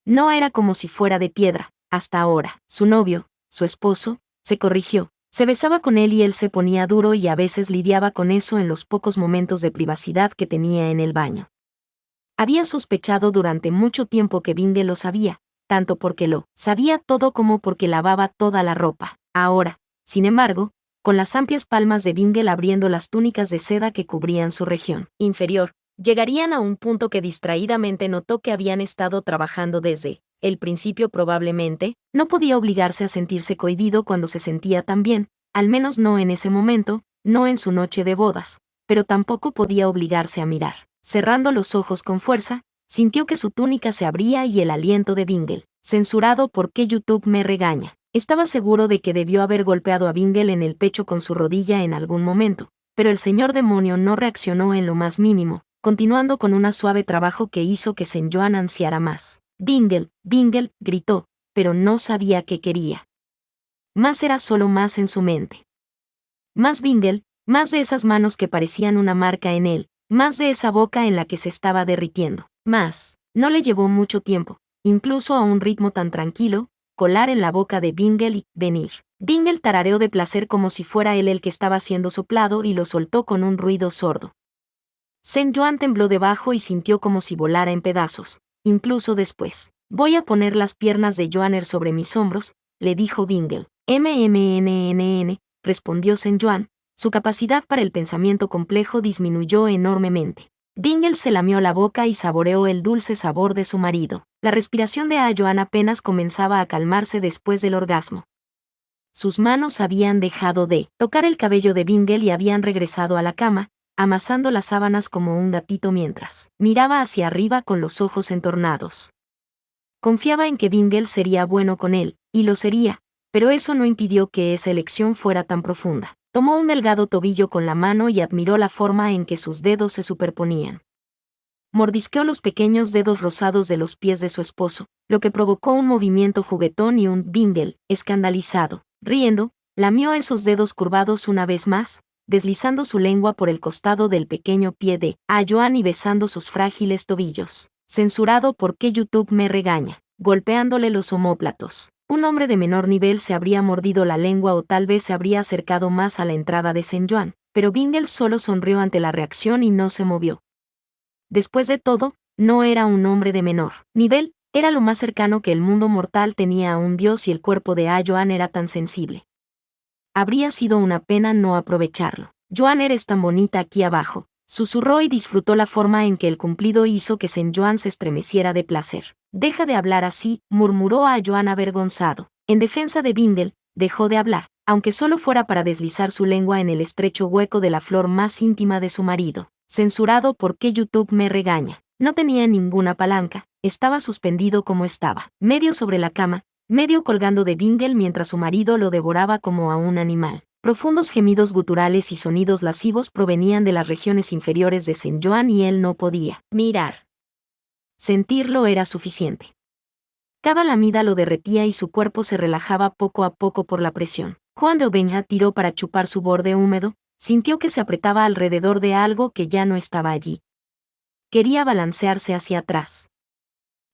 No era como si fuera de piedra, hasta ahora. Su novio, su esposo, se corrigió. Se besaba con él y él se ponía duro y a veces lidiaba con eso en los pocos momentos de privacidad que tenía en el baño. Había sospechado durante mucho tiempo que Bingle lo sabía, tanto porque lo sabía todo como porque lavaba toda la ropa. Ahora, sin embargo, con las amplias palmas de Bingle abriendo las túnicas de seda que cubrían su región inferior, llegarían a un punto que distraídamente notó que habían estado trabajando desde el principio probablemente. No podía obligarse a sentirse cohibido cuando se sentía tan bien, al menos no en ese momento, no en su noche de bodas, pero tampoco podía obligarse a mirar. Cerrando los ojos con fuerza, sintió que su túnica se abría y el aliento de Bingle. Censurado porque YouTube me regaña. Estaba seguro de que debió haber golpeado a Bingle en el pecho con su rodilla en algún momento, pero el señor demonio no reaccionó en lo más mínimo, continuando con un suave trabajo que hizo que Sen Yuan ansiara más. Bingle, Bingle, gritó, pero no sabía qué quería. Más era solo más en su mente. Más Bingle, más de esas manos que parecían una marca en él, más de esa boca en la que se estaba derritiendo. Más. No le llevó mucho tiempo, incluso a un ritmo tan tranquilo, colar en la boca de Bingle y venir. Bingle tarareó de placer como si fuera él el que estaba siendo soplado y lo soltó con un ruido sordo. Sen Yuan tembló debajo y sintió como si volara en pedazos, incluso después. Voy a poner las piernas de Yuaner sobre mis hombros, le dijo Bingle. MMNNN, respondió Sen Yuan, su capacidad para el pensamiento complejo disminuyó enormemente. Bingle se lamió la boca y saboreó el dulce sabor de su marido. La respiración de Yuan apenas comenzaba a calmarse después del orgasmo. Sus manos habían dejado de tocar el cabello de Bingle y habían regresado a la cama, amasando las sábanas como un gatito mientras miraba hacia arriba con los ojos entornados. Confiaba en que Bingle sería bueno con él, y lo sería, pero eso no impidió que esa elección fuera tan profunda. Tomó un delgado tobillo con la mano y admiró la forma en que sus dedos se superponían. Mordisqueó los pequeños dedos rosados de los pies de su esposo, lo que provocó un movimiento juguetón y un Bingle, escandalizado, riendo, lamió esos dedos curvados una vez más, deslizando su lengua por el costado del pequeño pie de Yuan y besando sus frágiles tobillos. Censurado porque YouTube me regaña, golpeándole los omóplatos. Un hombre de menor nivel se habría mordido la lengua o tal vez se habría acercado más a la entrada de Sen Yuan, pero Bingle solo sonrió ante la reacción y no se movió. Después de todo, no era un hombre de menor nivel, era lo más cercano que el mundo mortal tenía a un dios y el cuerpo de Yuan era tan sensible. Habría sido una pena no aprovecharlo. Yuan, eres tan bonita aquí abajo, susurró y disfrutó la forma en que el cumplido hizo que Sen Yuan se estremeciera de placer. Deja de hablar así, murmuró Yuan avergonzado. En defensa de Bingle, dejó de hablar, aunque solo fuera para deslizar su lengua en el estrecho hueco de la flor más íntima de su marido. Censurado porque YouTube me regaña. No tenía ninguna palanca, estaba suspendido como estaba, medio sobre la cama, medio colgando de Bingle mientras su marido lo devoraba como a un animal. Profundos gemidos guturales y sonidos lascivos provenían de las regiones inferiores de Saint John y él no podía mirar. Sentirlo era suficiente. Cada lamida lo derretía y su cuerpo se relajaba poco a poco por la presión. Juan de Obenja tiró para chupar su borde húmedo, sintió que se apretaba alrededor de algo que ya no estaba allí. Quería balancearse hacia atrás.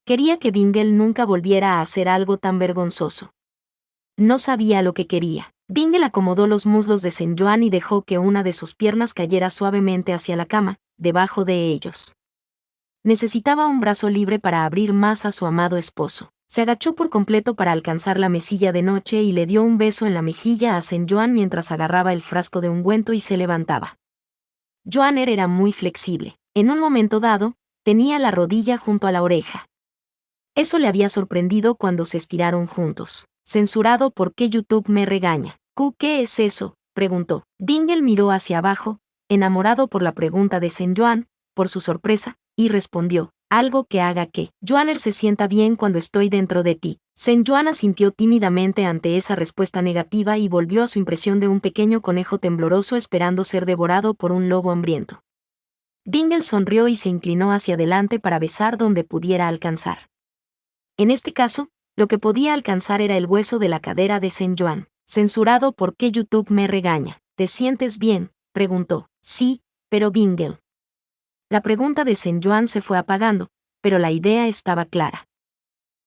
Quería que Bingle nunca volviera a hacer algo tan vergonzoso. No sabía lo que quería. Bingle acomodó los muslos de Saint John y dejó que una de sus piernas cayera suavemente hacia la cama, debajo de ellos. Necesitaba un brazo libre para abrir más a su amado esposo. Se agachó por completo para alcanzar la mesilla de noche y le dio un beso en la mejilla a Saint John mientras agarraba el frasco de ungüento y se levantaba. Johanner era muy flexible. En un momento dado, tenía la rodilla junto a la oreja. Eso le había sorprendido cuando se estiraron juntos. Censurado porque YouTube me regaña. ¿Qué es eso?, preguntó. Bingle miró hacia abajo, enamorado por la pregunta de Saint John, por su sorpresa, y respondió, algo que haga que Johanner se sienta bien cuando estoy dentro de ti. Saint John asintió tímidamente ante esa respuesta negativa y volvió a su impresión de un pequeño conejo tembloroso esperando ser devorado por un lobo hambriento. Bingle sonrió y se inclinó hacia adelante para besar donde pudiera alcanzar. En este caso, lo que podía alcanzar era el hueso de la cadera de Saint John. Censurado porque YouTube me regaña. ¿Te sientes bien?, preguntó. Sí, pero Bingle. La pregunta de Saint John se fue apagando, pero la idea estaba clara.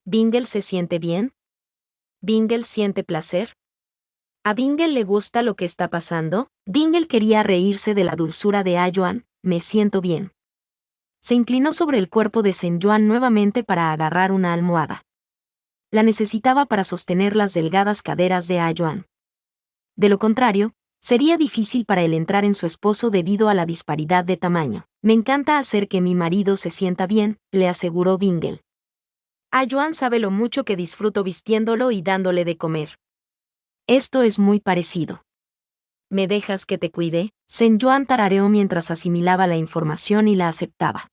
¿Bingle se siente bien? ¿Bingle siente placer? ¿A Bingle le gusta lo que está pasando? Bingle quería reírse de la dulzura de Johann. Me siento bien. Se inclinó sobre el cuerpo de Saint John nuevamente para agarrar una almohada. La necesitaba para sostener las delgadas caderas de Johann. De lo contrario, sería difícil para él entrar en su esposo debido a la disparidad de tamaño. Me encanta hacer que mi marido se sienta bien, le aseguró Bingle. Johann sabe lo mucho que disfruto vistiéndolo y dándole de comer. Esto es muy parecido. ¿Me dejas que te cuide? Saint John tarareó mientras asimilaba la información y la aceptaba.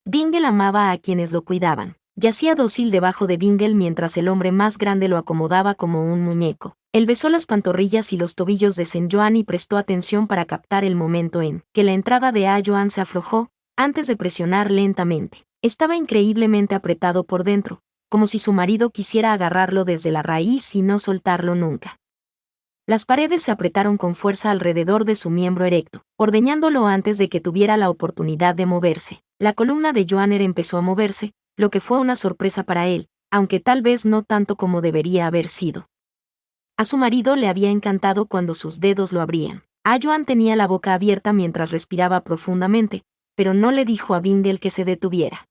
Bingle amaba a quienes lo cuidaban. Yacía dócil debajo de Bingle mientras el hombre más grande lo acomodaba como un muñeco. Él besó las pantorrillas y los tobillos de Saint John y prestó atención para captar el momento en que la entrada de Johann se aflojó, antes de presionar lentamente. Estaba increíblemente apretado por dentro, como si su marido quisiera agarrarlo desde la raíz y no soltarlo nunca. Las paredes se apretaron con fuerza alrededor de su miembro erecto, ordeñándolo antes de que tuviera la oportunidad de moverse. La columna de Johanner empezó a moverse, lo que fue una sorpresa para él, aunque tal vez no tanto como debería haber sido. A su marido le había encantado cuando sus dedos lo abrían. Johann tenía la boca abierta mientras respiraba profundamente, pero no le dijo a Bingle que se detuviera.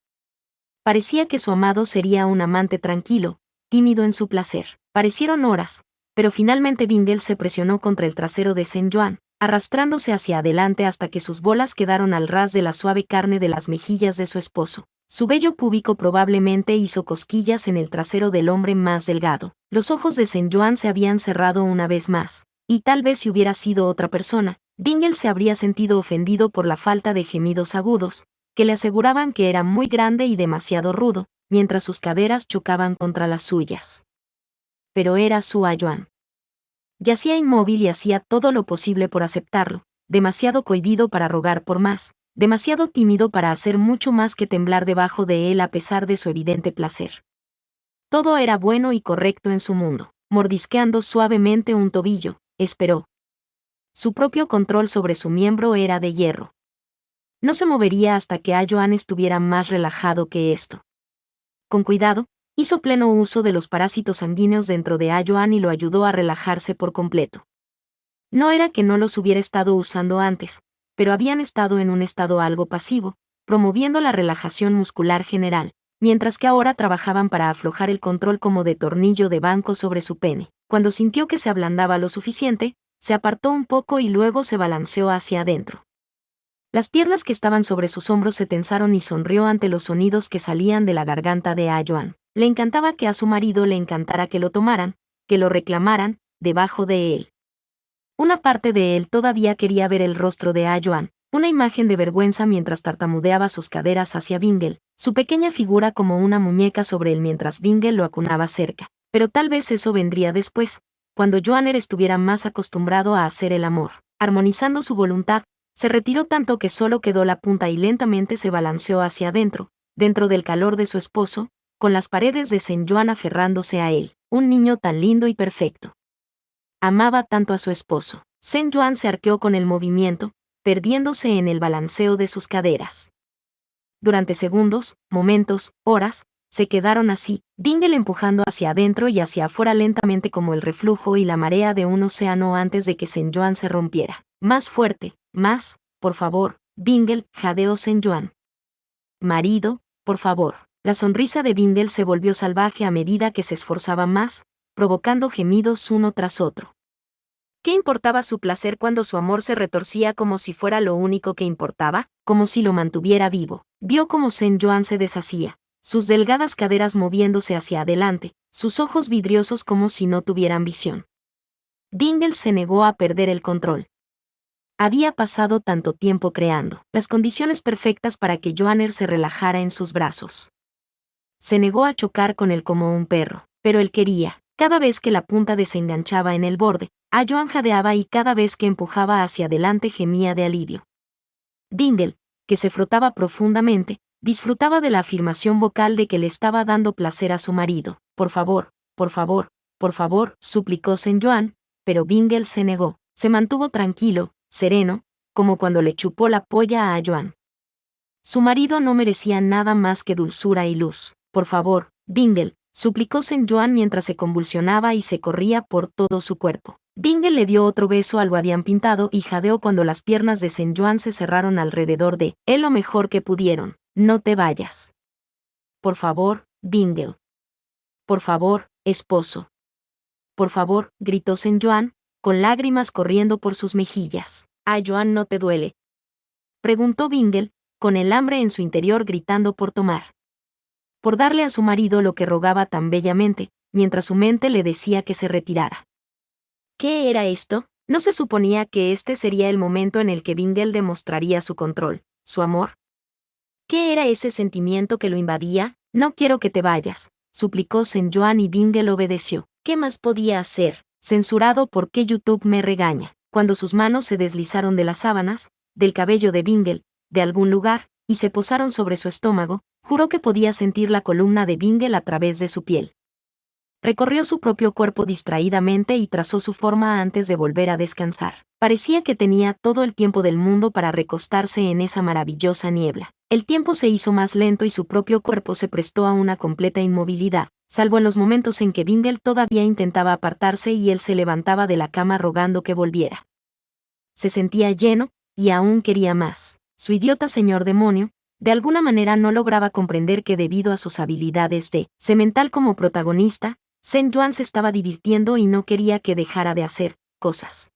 Parecía que su amado sería un amante tranquilo, tímido en su placer. Parecieron horas, pero finalmente Bingle se presionó contra el trasero de Saint John, arrastrándose hacia adelante hasta que sus bolas quedaron al ras de la suave carne de las mejillas de su esposo. Su vello púbico probablemente hizo cosquillas en el trasero del hombre más delgado. Los ojos de Saint John se habían cerrado una vez más, y tal vez si hubiera sido otra persona, Bingle se habría sentido ofendido por la falta de gemidos agudos, que le aseguraban que era muy grande y demasiado rudo, mientras sus caderas chocaban contra las suyas. Pero era su Johann. Yacía inmóvil y hacía todo lo posible por aceptarlo, demasiado cohibido para rogar por más, demasiado tímido para hacer mucho más que temblar debajo de él a pesar de su evidente placer. Todo era bueno y correcto en su mundo. Mordisqueando suavemente un tobillo, esperó. Su propio control sobre su miembro era de hierro. No se movería hasta que Johann estuviera más relajado que esto. Con cuidado, hizo pleno uso de los parásitos sanguíneos dentro de Johann y lo ayudó a relajarse por completo. No era que no los hubiera estado usando antes, pero habían estado en un estado algo pasivo, promoviendo la relajación muscular general, mientras que ahora trabajaban para aflojar el control como de tornillo de banco sobre su pene. Cuando sintió que se ablandaba lo suficiente, se apartó un poco y luego se balanceó hacia adentro. Las piernas que estaban sobre sus hombros se tensaron y sonrió ante los sonidos que salían de la garganta de Johann. Le encantaba que a su marido le encantara que lo tomaran, que lo reclamaran, debajo de él. Una parte de él todavía quería ver el rostro de Johann, una imagen de vergüenza mientras tartamudeaba sus caderas hacia Bingle, su pequeña figura como una muñeca sobre él mientras Bingle lo acunaba cerca. Pero tal vez eso vendría después, cuando Johanner estuviera más acostumbrado a hacer el amor. Armonizando su voluntad, se retiró tanto que solo quedó la punta y lentamente se balanceó hacia adentro, dentro del calor de su esposo, con las paredes de Saint John aferrándose a él, un niño tan lindo y perfecto. Amaba tanto a su esposo. Saint John se arqueó con el movimiento, perdiéndose en el balanceo de sus caderas. Durante segundos, momentos, horas, se quedaron así, Bingle empujando hacia adentro y hacia afuera lentamente como el reflujo y la marea de un océano antes de que Saint John se rompiera. Más fuerte, más, por favor, Bingle, jadeó Saint John. Marido, por favor. La sonrisa de Bingle se volvió salvaje a medida que se esforzaba más, provocando gemidos uno tras otro. ¿Qué importaba su placer cuando su amor se retorcía como si fuera lo único que importaba? Como si lo mantuviera vivo. Vio cómo Saint John se deshacía, sus delgadas caderas moviéndose hacia adelante, sus ojos vidriosos como si no tuvieran visión. Bingle se negó a perder el control. Había pasado tanto tiempo creando las condiciones perfectas para que Johanner se relajara en sus brazos. Se negó a chocar con él como un perro, pero él quería. Cada vez que la punta desenganchaba en el borde, a Johann jadeaba y cada vez que empujaba hacia adelante gemía de alivio. Bingle, que se frotaba profundamente, disfrutaba de la afirmación vocal de que le estaba dando placer a su marido. Por favor, por favor, por favor, suplicó Saint John, pero Bingle se negó. Se mantuvo tranquilo, sereno, como cuando le chupó la polla a Johann. Su marido no merecía nada más que dulzura y luz. Por favor, Bingle, suplicó Saint John mientras se convulsionaba y se corría por todo su cuerpo. Bingle le dio otro beso al guardián pintado y jadeó cuando las piernas de Saint John se cerraron alrededor de él lo mejor que pudieron. No te vayas. Por favor, Bingle. Por favor, esposo. Por favor, gritó Saint John, con lágrimas corriendo por sus mejillas. ¿A Johann no te duele?, preguntó Bingle, con el hambre en su interior gritando por tomar. Por darle a su marido lo que rogaba tan bellamente, mientras su mente le decía que se retirara. ¿Qué era esto? ¿No se suponía que este sería el momento en el que Bingle demostraría su control, su amor? ¿Qué era ese sentimiento que lo invadía? No quiero que te vayas, suplicó Saint John y Bingle obedeció. ¿Qué más podía hacer? Censurado porque YouTube me regaña. Cuando sus manos se deslizaron de las sábanas, del cabello de Bingle, de algún lugar, y se posaron sobre su estómago, juró que podía sentir la columna de Bingle a través de su piel. Recorrió su propio cuerpo distraídamente y trazó su forma antes de volver a descansar. Parecía que tenía todo el tiempo del mundo para recostarse en esa maravillosa niebla. El tiempo se hizo más lento y su propio cuerpo se prestó a una completa inmovilidad, salvo en los momentos en que Bingle todavía intentaba apartarse y él se levantaba de la cama rogando que volviera. Se sentía lleno, y aún quería más. Su idiota señor demonio, de alguna manera no lograba comprender que debido a sus habilidades de semental como protagonista, Saint John se estaba divirtiendo y no quería que dejara de hacer cosas.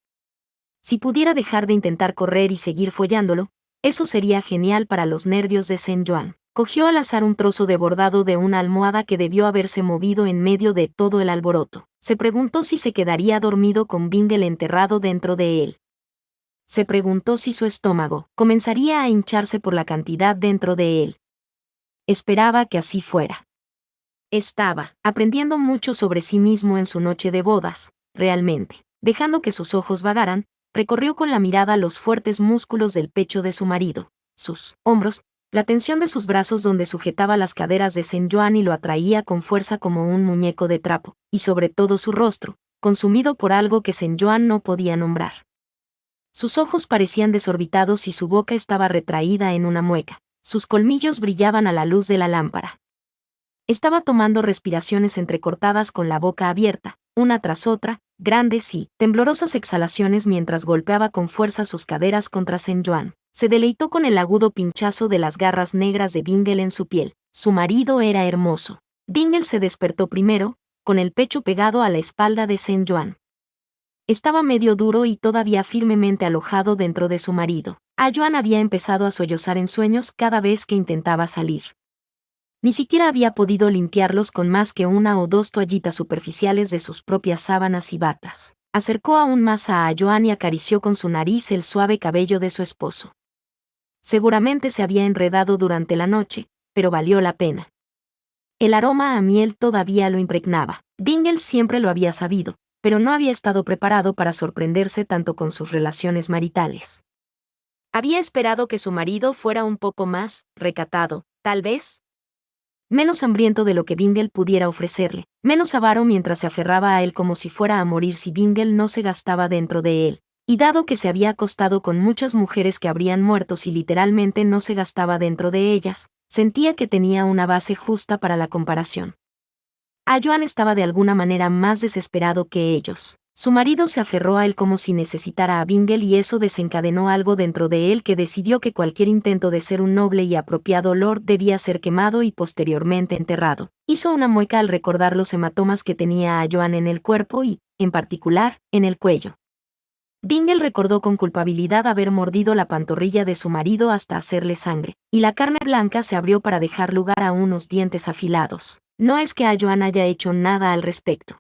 Si pudiera dejar de intentar correr y seguir follándolo, eso sería genial para los nervios de Saint John. Cogió al azar un trozo de bordado de una almohada que debió haberse movido en medio de todo el alboroto. Se preguntó si se quedaría dormido con Bingle enterrado dentro de él. Se preguntó si su estómago comenzaría a hincharse por la cantidad dentro de él. Esperaba que así fuera. Estaba aprendiendo mucho sobre sí mismo en su noche de bodas, realmente. Dejando que sus ojos vagaran, recorrió con la mirada los fuertes músculos del pecho de su marido, sus hombros, la tensión de sus brazos donde sujetaba las caderas de Saint John y lo atraía con fuerza como un muñeco de trapo, y sobre todo su rostro, consumido por algo que Saint John no podía nombrar. Sus ojos parecían desorbitados y su boca estaba retraída en una mueca. Sus colmillos brillaban a la luz de la lámpara. Estaba tomando respiraciones entrecortadas con la boca abierta, una tras otra, grandes y temblorosas exhalaciones mientras golpeaba con fuerza sus caderas contra Saint John. Se deleitó con el agudo pinchazo de las garras negras de Bingle en su piel. Su marido era hermoso. Bingle se despertó primero, con el pecho pegado a la espalda de Saint John. Estaba medio duro y todavía firmemente alojado dentro de su marido. A Johann había empezado a sollozar en sueños cada vez que intentaba salir. Ni siquiera había podido limpiarlos con más que una o dos toallitas superficiales de sus propias sábanas y batas. Acercó aún más a Johann y acarició con su nariz el suave cabello de su esposo. Seguramente se había enredado durante la noche, pero valió la pena. El aroma a miel todavía lo impregnaba. Bingle siempre lo había sabido, pero no había estado preparado para sorprenderse tanto con sus relaciones maritales. Había esperado que su marido fuera un poco más recatado, tal vez menos hambriento de lo que Bingle pudiera ofrecerle, menos avaro mientras se aferraba a él como si fuera a morir si Bingle no se gastaba dentro de él. Y dado que se había acostado con muchas mujeres que habrían muerto si literalmente no se gastaba dentro de ellas, sentía que tenía una base justa para la comparación. Joan estaba de alguna manera más desesperado que ellos. Su marido se aferró a él como si necesitara a Bingle y eso desencadenó algo dentro de él que decidió que cualquier intento de ser un noble y apropiado lord debía ser quemado y posteriormente enterrado. Hizo una mueca al recordar los hematomas que tenía a Joan en el cuerpo y, en particular, en el cuello. Bingle recordó con culpabilidad haber mordido la pantorrilla de su marido hasta hacerle sangre, y la carne blanca se abrió para dejar lugar a unos dientes afilados. No es que Joan haya hecho nada al respecto.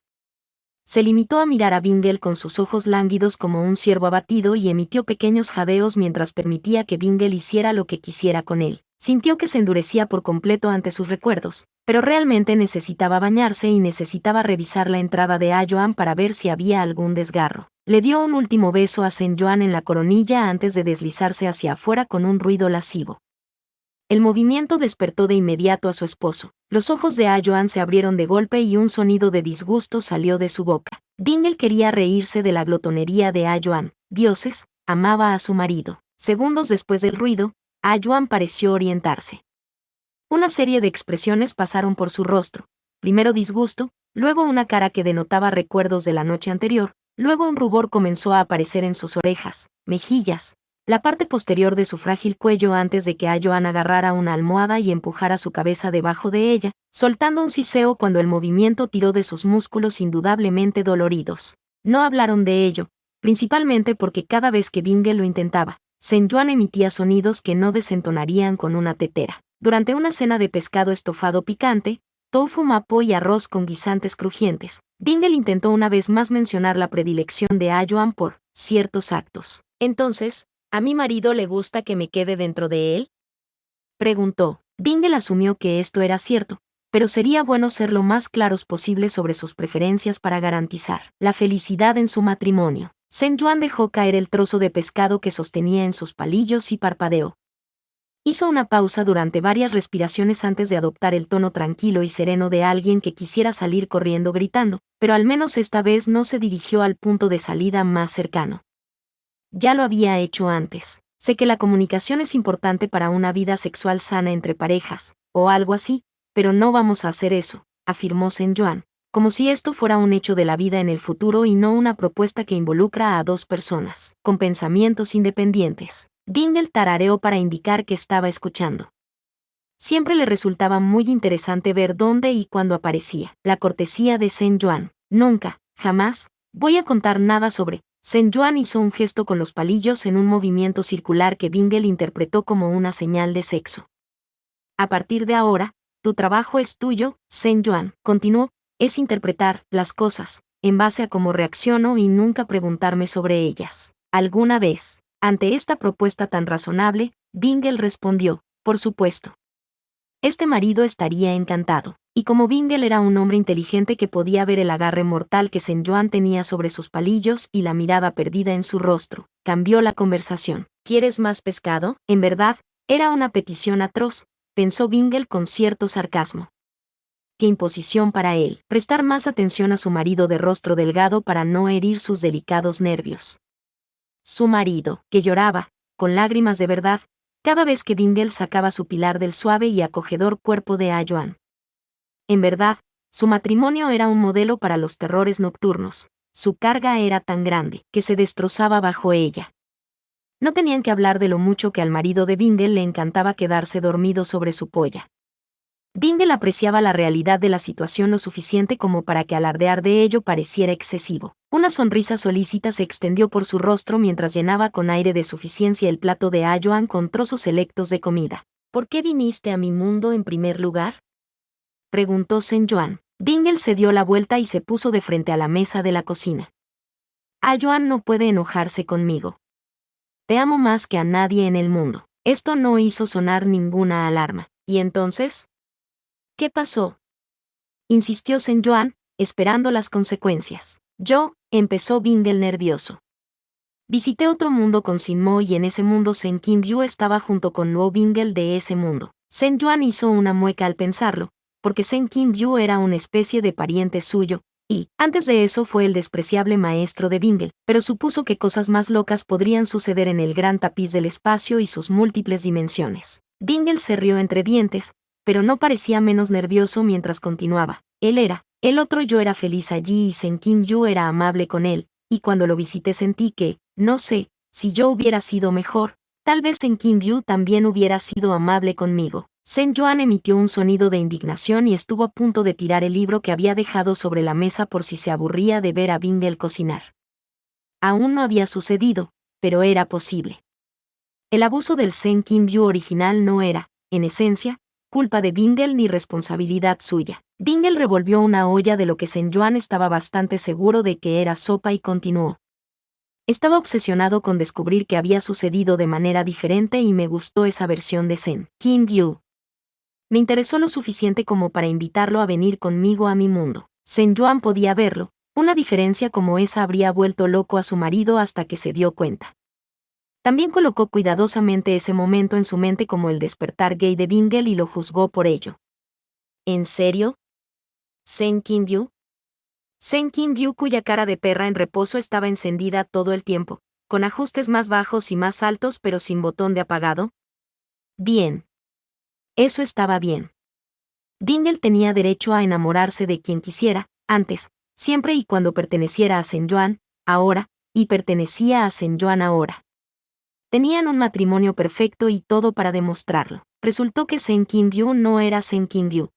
Se limitó a mirar a Bingle con sus ojos lánguidos como un ciervo abatido y emitió pequeños jadeos mientras permitía que Bingle hiciera lo que quisiera con él. Sintió que se endurecía por completo ante sus recuerdos, pero realmente necesitaba bañarse y necesitaba revisar la entrada de Joan para ver si había algún desgarro. Le dio un último beso a Saint Joan en la coronilla antes de deslizarse hacia afuera con un ruido lascivo. El movimiento despertó de inmediato a su esposo. Los ojos de Joan se abrieron de golpe y un sonido de disgusto salió de su boca. Bingle quería reírse de la glotonería de Joan. Dioses, amaba a su marido. Segundos después del ruido, Joan pareció orientarse. Una serie de expresiones pasaron por su rostro. Primero disgusto, luego una cara que denotaba recuerdos de la noche anterior, luego un rubor comenzó a aparecer en sus orejas, mejillas, la parte posterior de su frágil cuello antes de que Joan agarrara una almohada y empujara su cabeza debajo de ella, soltando un siseo cuando el movimiento tiró de sus músculos indudablemente doloridos. No hablaron de ello, principalmente porque cada vez que Bingle lo intentaba, Saint Joan emitía sonidos que no desentonarían con una tetera. Durante una cena de pescado estofado picante, tofu mapo y arroz con guisantes crujientes, Bingle intentó una vez más mencionar la predilección de Joan por ciertos actos. Entonces, ¿a mi marido le gusta que me quede dentro de él?, preguntó. Bingle asumió que esto era cierto, pero sería bueno ser lo más claros posible sobre sus preferencias para garantizar la felicidad en su matrimonio. Saint Joan dejó caer el trozo de pescado que sostenía en sus palillos y parpadeó. Hizo una pausa durante varias respiraciones antes de adoptar el tono tranquilo y sereno de alguien que quisiera salir corriendo gritando, pero al menos esta vez no se dirigió al punto de salida más cercano. Ya lo había hecho antes. Sé que la comunicación es importante para una vida sexual sana entre parejas, o algo así, pero no vamos a hacer eso, afirmó Saint Joan, como si esto fuera un hecho de la vida en el futuro y no una propuesta que involucra a dos personas, con pensamientos independientes. Bingle tarareó para indicar que estaba escuchando. Siempre le resultaba muy interesante ver dónde y cuándo aparecía. La cortesía de Saint Joan. Nunca, jamás, voy a contar nada sobre. Saint Joan hizo un gesto con los palillos en un movimiento circular que Bingle interpretó como una señal de sexo. A partir de ahora, tu trabajo es tuyo, Saint Joan, continuó, es interpretar las cosas, en base a cómo reacciono y nunca preguntarme sobre ellas. ¿Alguna vez? Ante esta propuesta tan razonable, Bingle respondió, por supuesto. Este marido estaría encantado. Y como Bingle era un hombre inteligente que podía ver el agarre mortal que Saint Joan tenía sobre sus palillos y la mirada perdida en su rostro, cambió la conversación. ¿Quieres más pescado? En verdad, era una petición atroz, pensó Bingle con cierto sarcasmo. Qué imposición para él, prestar más atención a su marido de rostro delgado para no herir sus delicados nervios. Su marido, que lloraba, con lágrimas de verdad, cada vez que Bingle sacaba su pilar del suave y acogedor cuerpo de Joan. En verdad, su matrimonio era un modelo para los terrores nocturnos. Su carga era tan grande que se destrozaba bajo ella. No tenían que hablar de lo mucho que al marido de Bingle le encantaba quedarse dormido sobre su polla. Bingle apreciaba la realidad de la situación lo suficiente como para que alardear de ello pareciera excesivo. Una sonrisa solícita se extendió por su rostro mientras llenaba con aire de suficiencia el plato de Joan con trozos selectos de comida. ¿Por qué viniste a mi mundo en primer lugar?, preguntó Saint Joan. Bingle se dio la vuelta y se puso de frente a la mesa de la cocina. Joan no puede enojarse conmigo. Te amo más que a nadie en el mundo. Esto no hizo sonar ninguna alarma. ¿Y entonces? ¿Qué pasó? Insistió Sen Yuan, esperando las consecuencias. Empezó Bingle nervioso. Visité otro mundo con Sin Mo y en ese mundo Sen Kim Yu estaba junto con Luo Bingle de ese mundo. Sen Yuan hizo una mueca al pensarlo, porque Sen Kim Yu era una especie de pariente suyo, y, antes de eso fue el despreciable maestro de Bingle, pero supuso que cosas más locas podrían suceder en el gran tapiz del espacio y sus múltiples dimensiones. Bingle se rió entre dientes, pero no parecía menos nervioso mientras continuaba. El otro yo era feliz allí y Sen Kim Yu era amable con él, y cuando lo visité sentí que, no sé, si yo hubiera sido mejor, tal vez Sen Kim Yu también hubiera sido amable conmigo. Sen Yuan emitió un sonido de indignación y estuvo a punto de tirar el libro que había dejado sobre la mesa por si se aburría de ver a Bingle cocinar. Aún no había sucedido, pero era posible. El abuso del Sen Kim Yu original no era, en esencia, culpa de Bingle ni responsabilidad suya. Bingle revolvió una olla de lo que Sen Yuan estaba bastante seguro de que era sopa y continuó. Estaba obsesionado con descubrir qué había sucedido de manera diferente y me gustó esa versión de Sen Kim Yu. Me interesó lo suficiente como para invitarlo a venir conmigo a mi mundo. Sen Yuan podía verlo, una diferencia como esa habría vuelto loco a su marido hasta que se dio cuenta. También colocó cuidadosamente ese momento en su mente como el despertar gay de Bingle y lo juzgó por ello. ¿En serio? ¿Sen Kim Yu? Sen Kim Yu, cuya cara de perra en reposo estaba encendida todo el tiempo, con ajustes más bajos y más altos pero sin botón de apagado. Bien. Eso estaba bien. Bingle tenía derecho a enamorarse de quien quisiera, antes, siempre y cuando perteneciera a Sen Yuan, ahora, y pertenecía a Sen Yuan ahora. Tenían un matrimonio perfecto y todo para demostrarlo. Resultó que Sen Kim Yu no era Sen Kim Yu.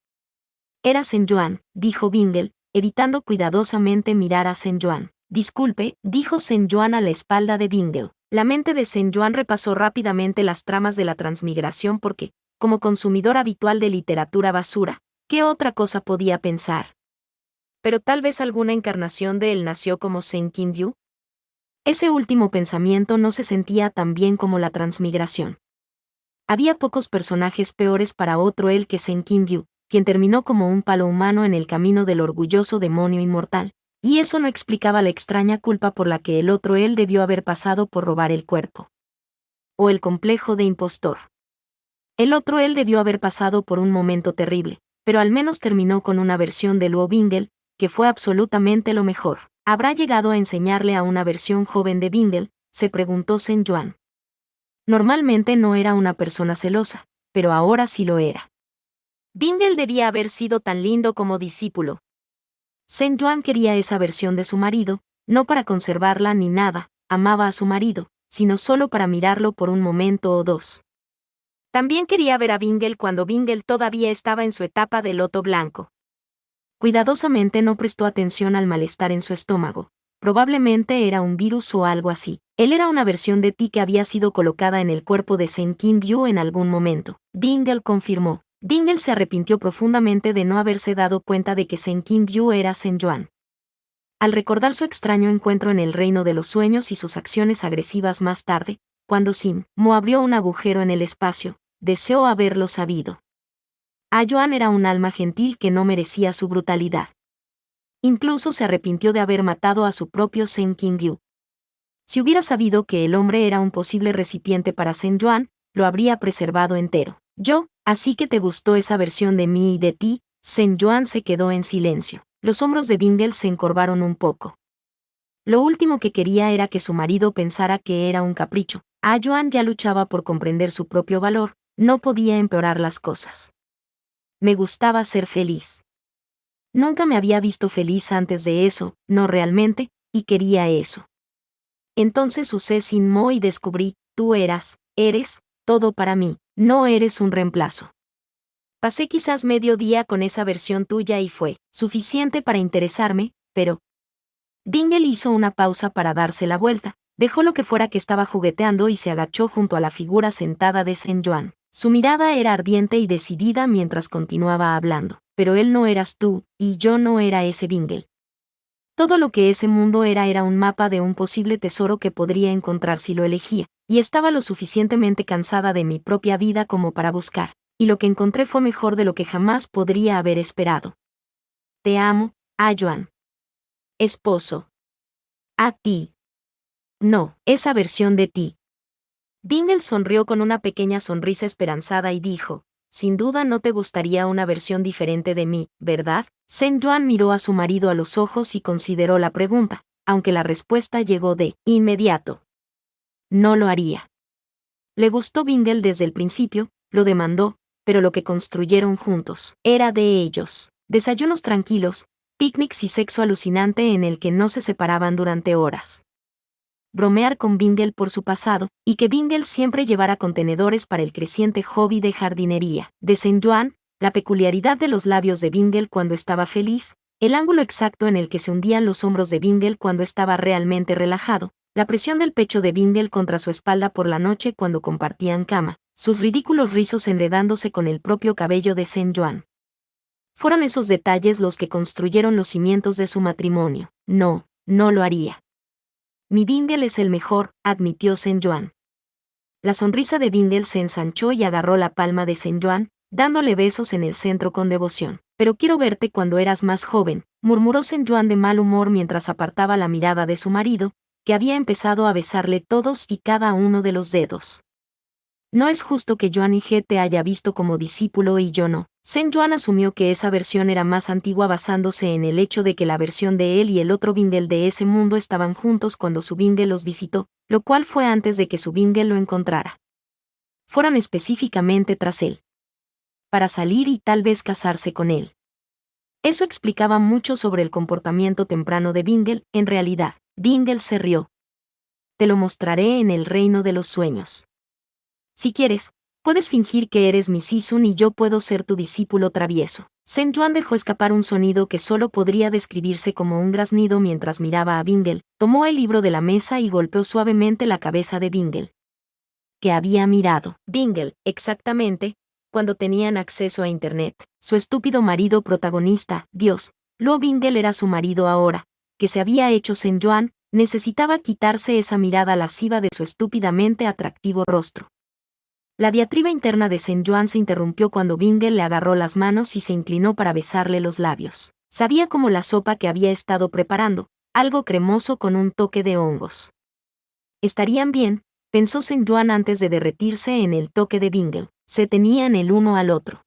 Era Sen Yuan, dijo Bingle, evitando cuidadosamente mirar a Sen Yuan. Disculpe, dijo Sen Yuan a la espalda de Bingle. La mente de Sen Yuan repasó rápidamente las tramas de la transmigración porque, como consumidor habitual de literatura basura, ¿qué otra cosa podía pensar? ¿Pero tal vez alguna encarnación de él nació como Sen Kim Yu? Ese último pensamiento no se sentía tan bien como la transmigración. Había pocos personajes peores para otro él que Sen Kim Yu, quien terminó como un palo humano en el camino del orgulloso demonio inmortal, y eso no explicaba la extraña culpa por la que el otro él debió haber pasado por robar el cuerpo. O el complejo de impostor. El otro él debió haber pasado por un momento terrible, pero al menos terminó con una versión de Luo Bingle, que fue absolutamente lo mejor. ¿Habrá llegado a enseñarle a una versión joven de Bingle?, se preguntó Sen Yuan. Normalmente no era una persona celosa, pero ahora sí lo era. Bingle debía haber sido tan lindo como discípulo. Sen Yuan quería esa versión de su marido, no para conservarla ni nada, amaba a su marido, sino solo para mirarlo por un momento o dos. También quería ver a Bingle cuando Bingle todavía estaba en su etapa de loto blanco. Cuidadosamente no prestó atención al malestar en su estómago. Probablemente era un virus o algo así. Él era una versión de ti que había sido colocada en el cuerpo de Sen Kim Yu en algún momento. Bingle confirmó. Bingle se arrepintió profundamente de no haberse dado cuenta de que Sen Kim Yu era Sen Yuan. Al recordar su extraño encuentro en el reino de los sueños y sus acciones agresivas más tarde, cuando Sin Mo abrió un agujero en el espacio, deseó haberlo sabido. A Yuan era un alma gentil que no merecía su brutalidad. Incluso se arrepintió de haber matado a su propio Sen Kim Yu. Si hubiera sabido que el hombre era un posible recipiente para Sen Yuan, lo habría preservado entero. Así que te gustó esa versión de mí y de ti. Sen Yuan se quedó en silencio. Los hombros de Bingle se encorvaron un poco. Lo último que quería era que su marido pensara que era un capricho. A Yuan ya luchaba por comprender su propio valor, no podía empeorar las cosas. Me gustaba ser feliz. Nunca me había visto feliz antes de eso, no realmente, y quería eso. Entonces usé Sin Mo y descubrí, eres, todo para mí, no eres un reemplazo. Pasé quizás medio día con esa versión tuya y fue suficiente para interesarme, pero... Bingle hizo una pausa para darse la vuelta, dejó lo que fuera que estaba jugueteando y se agachó junto a la figura sentada de Sen Yuan. Su mirada era ardiente y decidida mientras continuaba hablando. Pero él no eras tú, y yo no era ese Bingle. Todo lo que ese mundo era un mapa de un posible tesoro que podría encontrar si lo elegía, y estaba lo suficientemente cansada de mi propia vida como para buscar, y lo que encontré fue mejor de lo que jamás podría haber esperado. Te amo, Joan. Esposo. A ti. No, esa versión de ti. Bingle sonrió con una pequeña sonrisa esperanzada y dijo, sin duda no te gustaría una versión diferente de mí, ¿verdad? Saint John miró a su marido a los ojos y consideró la pregunta, aunque la respuesta llegó de inmediato. No lo haría. Le gustó Bingle desde el principio, lo demandó, pero lo que construyeron juntos era de ellos. Desayunos tranquilos, picnics y sexo alucinante en el que no se separaban durante horas. Bromear con Bingle por su pasado, y que Bingle siempre llevara contenedores para el creciente hobby de jardinería de Saint John, la peculiaridad de los labios de Bingle cuando estaba feliz, el ángulo exacto en el que se hundían los hombros de Bingle cuando estaba realmente relajado, la presión del pecho de Bingle contra su espalda por la noche cuando compartían cama, sus ridículos rizos enredándose con el propio cabello de Saint John. Fueron esos detalles los que construyeron los cimientos de su matrimonio. No, no lo haría. Mi Bingle es el mejor, admitió Saint John. La sonrisa de Bingle se ensanchó y agarró la palma de Saint John, dándole besos en el centro con devoción. Pero quiero verte cuando eras más joven, murmuró Saint John de mal humor mientras apartaba la mirada de su marido, que había empezado a besarle todos y cada uno de los dedos. No es justo que Joan y G te haya visto como discípulo y yo no. Saint John asumió que esa versión era más antigua basándose en el hecho de que la versión de él y el otro Bingle de ese mundo estaban juntos cuando su Bingle los visitó, lo cual fue antes de que su Bingle lo encontrara. Fueron específicamente tras él. Para salir y tal vez casarse con él. Eso explicaba mucho sobre el comportamiento temprano de Bingle. En realidad, Bingle se rió. Te lo mostraré en el reino de los sueños. Si quieres, puedes fingir que eres mi Sisun y yo puedo ser tu discípulo travieso. Saint John dejó escapar un sonido que solo podría describirse como un graznido mientras miraba a Bingle, tomó el libro de la mesa y golpeó suavemente la cabeza de Bingle. Que había mirado. Bingle, exactamente, cuando tenían acceso a Internet. Su estúpido marido protagonista, Dios, Lo Bingle era su marido ahora, que se había hecho Saint John, necesitaba quitarse esa mirada lasciva de su estúpidamente atractivo rostro. La diatriba interna de Saint John se interrumpió cuando Bingle le agarró las manos y se inclinó para besarle los labios. Sabía como la sopa que había estado preparando, algo cremoso con un toque de hongos. Estarían bien, pensó Saint John antes de derretirse en el toque de Bingle. Se tenían el uno al otro.